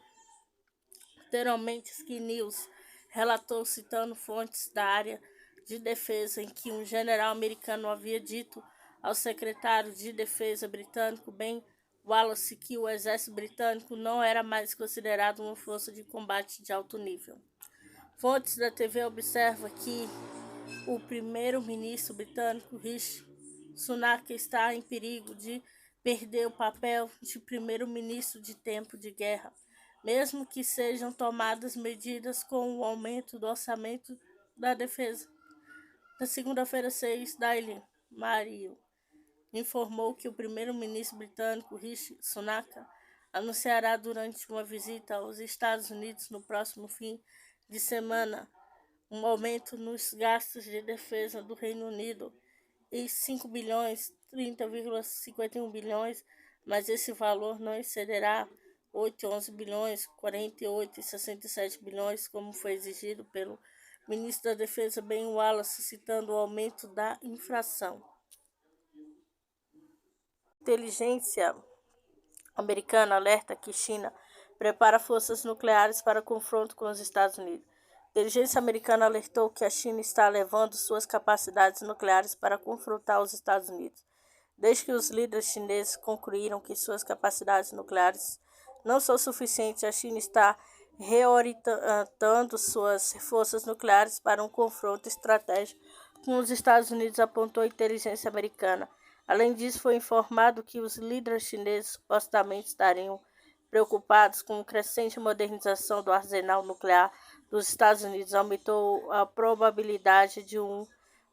Anteriormente, Sky News relatou, citando fontes da área de defesa, em que um general americano havia dito ao secretário de defesa britânico Ben Wallace que o exército britânico não era mais considerado uma força de combate de alto nível. Fontes da TV observam que o primeiro-ministro britânico Rishi Sunak está em perigo de perder o papel de primeiro-ministro de tempo de guerra, mesmo que sejam tomadas medidas com o aumento do orçamento da defesa. Na segunda-feira, 6, Daily Mail informou que o primeiro-ministro britânico Rishi Sunak anunciará durante uma visita aos Estados Unidos no próximo fim de semana um aumento nos gastos de defesa do Reino Unido em 5 bilhões, 30,51 bilhões, mas esse valor não excederá 8, 11 bilhões, 48 e 67 bilhões, como foi exigido pelo ministro da Defesa Ben Wallace, citando o aumento da inflação. Inteligência americana alerta que China prepara forças nucleares para confronto com os Estados Unidos. A inteligência americana alertou que a China está elevando suas capacidades nucleares para confrontar os Estados Unidos. Desde que os líderes chineses concluíram que suas capacidades nucleares não são suficientes, a China está reorientando suas forças nucleares para um confronto estratégico com os Estados Unidos, apontou a inteligência americana. Além disso, foi informado que os líderes chineses supostamente estariam preocupados com a crescente modernização do arsenal nuclear dos Estados Unidos, aumentou a probabilidade de um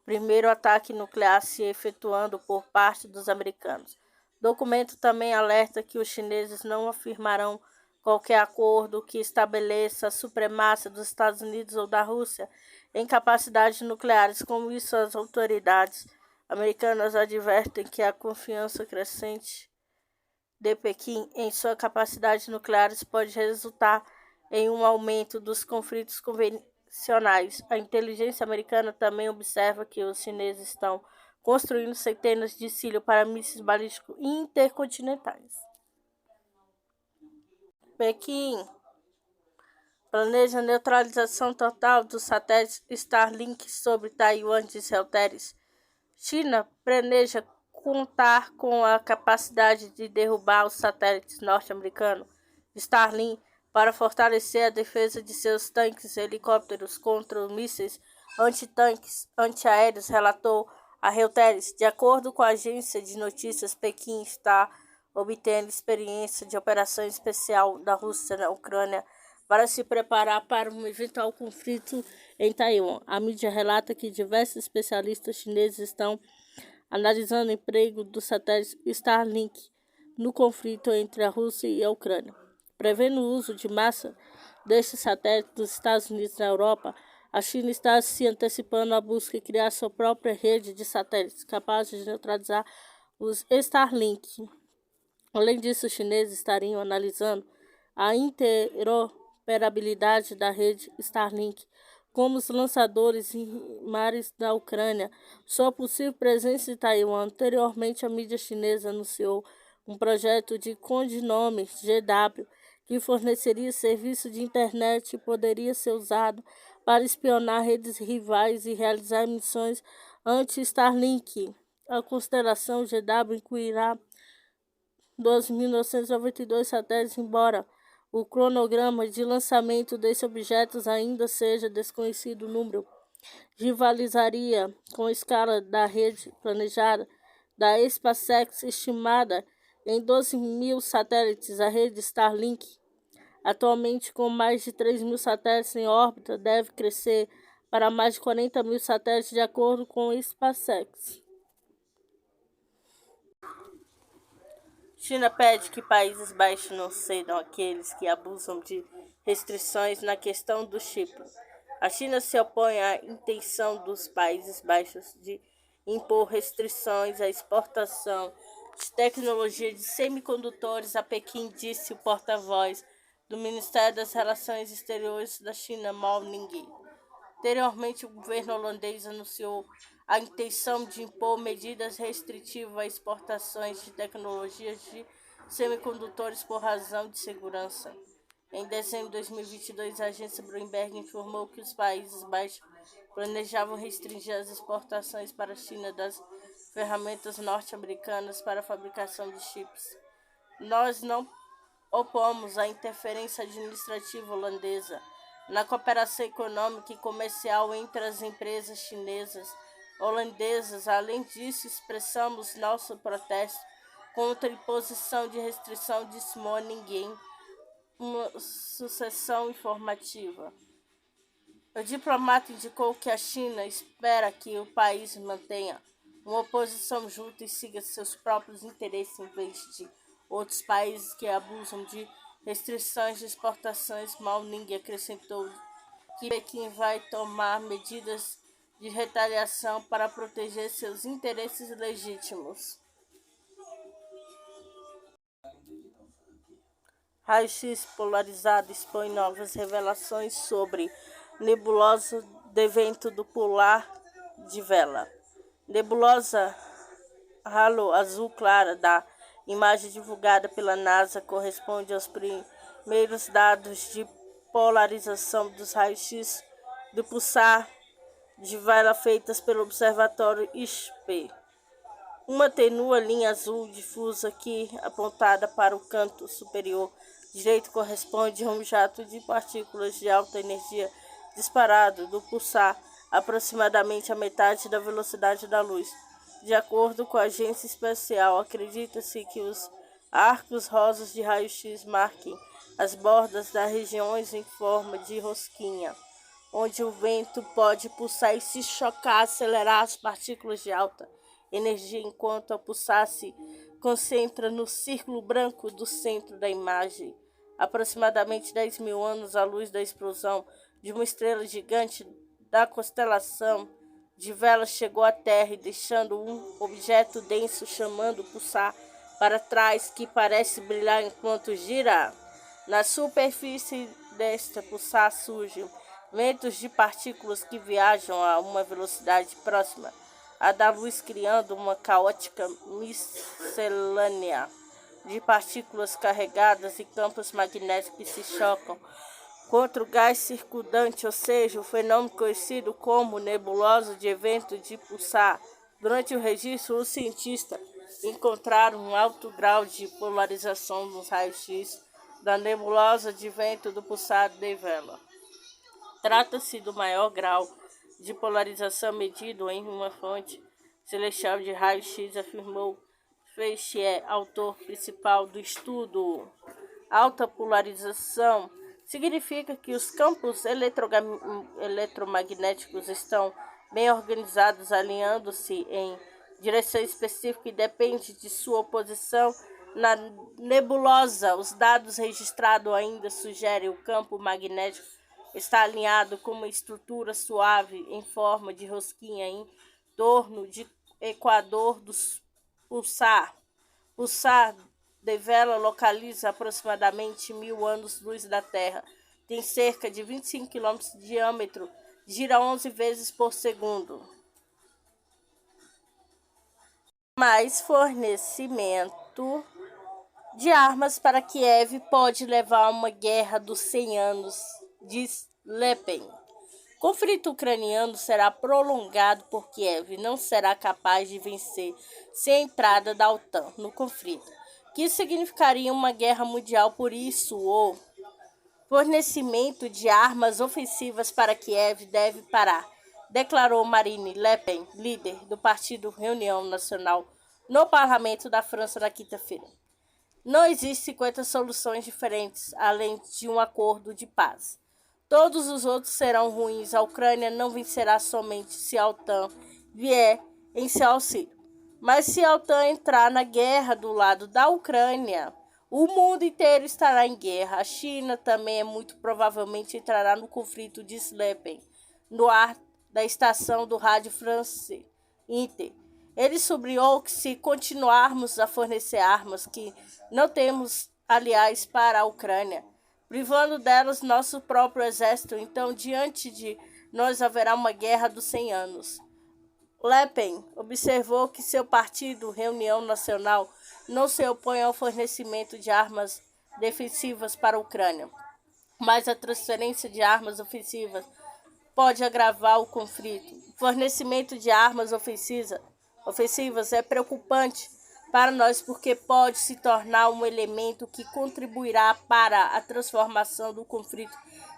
primeiro ataque nuclear se efetuando por parte dos americanos. O documento também alerta que os chineses não afirmarão qualquer acordo que estabeleça a supremacia dos Estados Unidos ou da Rússia em capacidades nucleares. Com isso, as autoridades americanas advertem que a confiança crescente de Pequim em suas capacidades nucleares pode resultar em um aumento dos conflitos convencionais. A inteligência americana também observa que os chineses estão construindo centenas de silos para mísseis balísticos intercontinentais. Pequim planeja neutralização total dos satélites Starlink sobre Taiwan, diz Reuters. China planeja contar com a capacidade de derrubar os satélites norte-americanos Starlink para fortalecer a defesa de seus tanques e helicópteros contra mísseis antitanques antiaéreos, relatou a Reuters. De acordo com a agência de notícias, Pequim está obtendo experiência de operação especial da Rússia na Ucrânia para se preparar para um eventual conflito em Taiwan. A mídia relata que diversos especialistas chineses estão analisando o emprego do satélite Starlink no conflito entre a Rússia e a Ucrânia. Prevendo o uso de massa deste satélite dos Estados Unidos na Europa, a China está se antecipando à busca de criar sua própria rede de satélites capazes de neutralizar os Starlink. Além disso, os chineses estariam analisando a interoperabilidade da rede Starlink como os lançadores em mares da Ucrânia. Sua possível presença em Taiwan. Anteriormente, a mídia chinesa anunciou um projeto de codinome GW, que forneceria serviço de internet e poderia ser usado para espionar redes rivais e realizar missões anti-Starlink. A constelação GW incluirá 2.992 satélites, embora o cronograma de lançamento desses objetos ainda seja desconhecido. O número rivalizaria com a escala da rede planejada da SpaceX, estimada em 12.000 satélites. A rede Starlink, atualmente com mais de 3.000 satélites em órbita, deve crescer para mais de 40.000 satélites, de acordo com a SpaceX. China pede que Países Baixos não cedam àqueles que abusam de restrições na questão do chip. A China se opõe à intenção dos Países Baixos de impor restrições à exportação de tecnologia de semicondutores a Pequim, disse o porta-voz do Ministério das Relações Exteriores da China, Mao Ning. Anteriormente, o governo holandês anunciou a intenção de impor medidas restritivas a exportações de tecnologias de semicondutores por razão de segurança. Em dezembro de 2022, a agência Bloomberg informou que os Países Baixos planejavam restringir as exportações para a China das ferramentas norte-americanas para a fabricação de chips. Nós não opomos à interferência administrativa holandesa na cooperação econômica e comercial entre as empresas chinesas e holandesas. Além disso, expressamos nosso protesto contra a imposição de restrição, disse Mao Ning, uma sucessão informativa. O diplomata indicou que a China espera que o país mantenha uma oposição justa e siga seus próprios interesses em vez de outros países que abusam de restrições de exportações. Mao Ning acrescentou que Pequim vai tomar medidas de retaliação para proteger seus interesses legítimos. Raio-X polarizado expõe novas revelações sobre nebulosa do evento do Polar de Vela. Nebulosa halo azul clara da imagem divulgada pela NASA corresponde aos primeiros dados de polarização dos raios-x do pulsar de vela feitas pelo observatório ISP. Uma tenua linha azul difusa que, apontada para o canto superior direito, corresponde a um jato de partículas de alta energia disparado do pulsar. aproximadamente a metade da velocidade da luz. De acordo com a agência espacial, acredita-se que os arcos rosas de raio-x marquem as bordas das regiões em forma de rosquinha, onde o vento pode pulsar e se chocar, acelerar as partículas de alta energia, enquanto a pulsar se concentra no círculo branco do centro da imagem. Aproximadamente 10 mil anos à luz da explosão de uma estrela gigante da constelação de Vela chegou à Terra, deixando um objeto denso chamado pulsar para trás, que parece brilhar enquanto gira. Na superfície desta pulsar surgem ventos de partículas que viajam a uma velocidade próxima à da luz, criando uma caótica miscelânea de partículas carregadas e campos magnéticos que se chocam contra o gás circundante, ou seja, o fenômeno conhecido como nebulosa de evento de pulsar. Durante o registro, os cientistas encontraram um alto grau de polarização nos raios-x da nebulosa de vento do pulsar de Vela. Trata-se do maior grau de polarização medido em uma fonte celestial de raio-x, afirmou Feixier, autor principal do estudo. Alta polarização significa que os campos eletromagnéticos estão bem organizados, alinhando-se em direção específica e depende de sua posição na nebulosa. Os dados registrados ainda sugerem que o campo magnético está alinhado com uma estrutura suave em forma de rosquinha em torno do equador do pulsar. Pulsar de Vela localiza aproximadamente 1000 anos-luz da Terra. Tem cerca de 25 km de diâmetro, gira 11 vezes por segundo. Mais fornecimento de armas para Kiev pode levar a uma guerra dos 100 anos, diz Le Pen. O conflito ucraniano será prolongado por Kiev e não será capaz de vencer sem a entrada da OTAN no conflito, que significaria uma guerra mundial. Por isso, o fornecimento de armas ofensivas para Kiev deve parar, declarou Marine Le Pen, líder do partido Reunião Nacional, no parlamento da França na quinta-feira. Não existem 50 soluções diferentes, além de um acordo de paz. Todos os outros serão ruins. A Ucrânia não vencerá somente se a OTAN vier em seu auxílio. Mas se a OTAN entrar na guerra do lado da Ucrânia, o mundo inteiro estará em guerra. A China também muito provavelmente entrará no conflito, diz Le Pen, no ar da estação do rádio France Inter. Ele sublinhou que se continuarmos a fornecer armas que não temos, aliás, para a Ucrânia, privando delas nosso próprio exército, então diante de nós haverá uma guerra dos 100 anos. Le Pen observou que seu partido, Reunião Nacional, não se opõe ao fornecimento de armas defensivas para a Ucrânia, mas a transferência de armas ofensivas pode agravar o conflito. O fornecimento de armas ofensivas é preocupante para nós porque pode se tornar um elemento que contribuirá para a transformação do conflito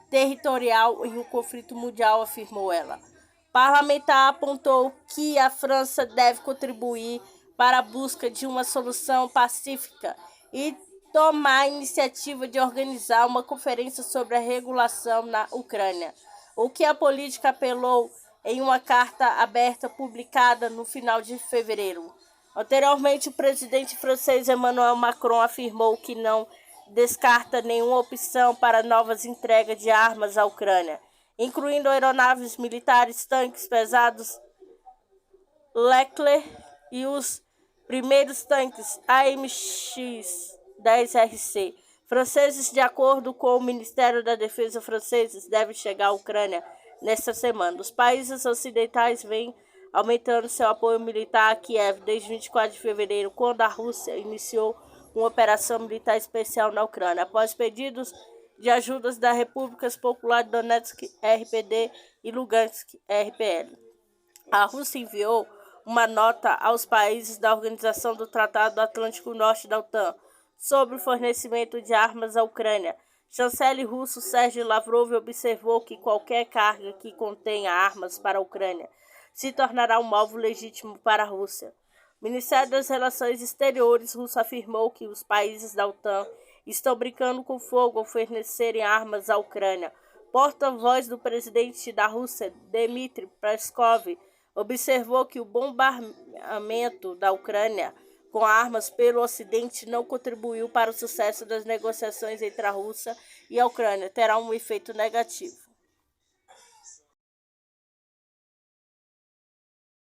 territorial em um conflito mundial, afirmou ela. O parlamentar apontou que a França deve contribuir para a busca de uma solução pacífica e tomar a iniciativa de organizar uma conferência sobre a regulação na Ucrânia, o que a política apelou em uma carta aberta publicada no final de fevereiro. Anteriormente, o presidente francês Emmanuel Macron afirmou que não descarta nenhuma opção para novas entregas de armas à Ucrânia, incluindo aeronaves militares, tanques pesados Leclerc e os primeiros tanques AMX-10RC franceses. De acordo com o Ministério da Defesa francês, devem chegar à Ucrânia nesta semana. Os países ocidentais vêm aumentando seu apoio militar a Kiev desde 24 de fevereiro, quando a Rússia iniciou uma operação militar especial na Ucrânia, após pedidos de ajudas das Repúblicas Populares de Donetsk, RPD, e Lugansk, RPL. A Rússia enviou uma nota aos países da Organização do Tratado do Atlântico Norte da OTAN sobre o fornecimento de armas à Ucrânia, Chanceler russo Sergei Lavrov observou que qualquer carga que contenha armas para a Ucrânia se tornará um alvo legítimo para a Rússia. O Ministério das Relações Exteriores russo afirmou que os países da OTAN estão brincando com fogo ao fornecerem armas à Ucrânia. Porta-voz do presidente da Rússia, Dmitry Peskov, observou que o bombardeamento da Ucrânia com armas pelo Ocidente não contribuiu para o sucesso das negociações entre a Rússia e a Ucrânia, terá um efeito negativo.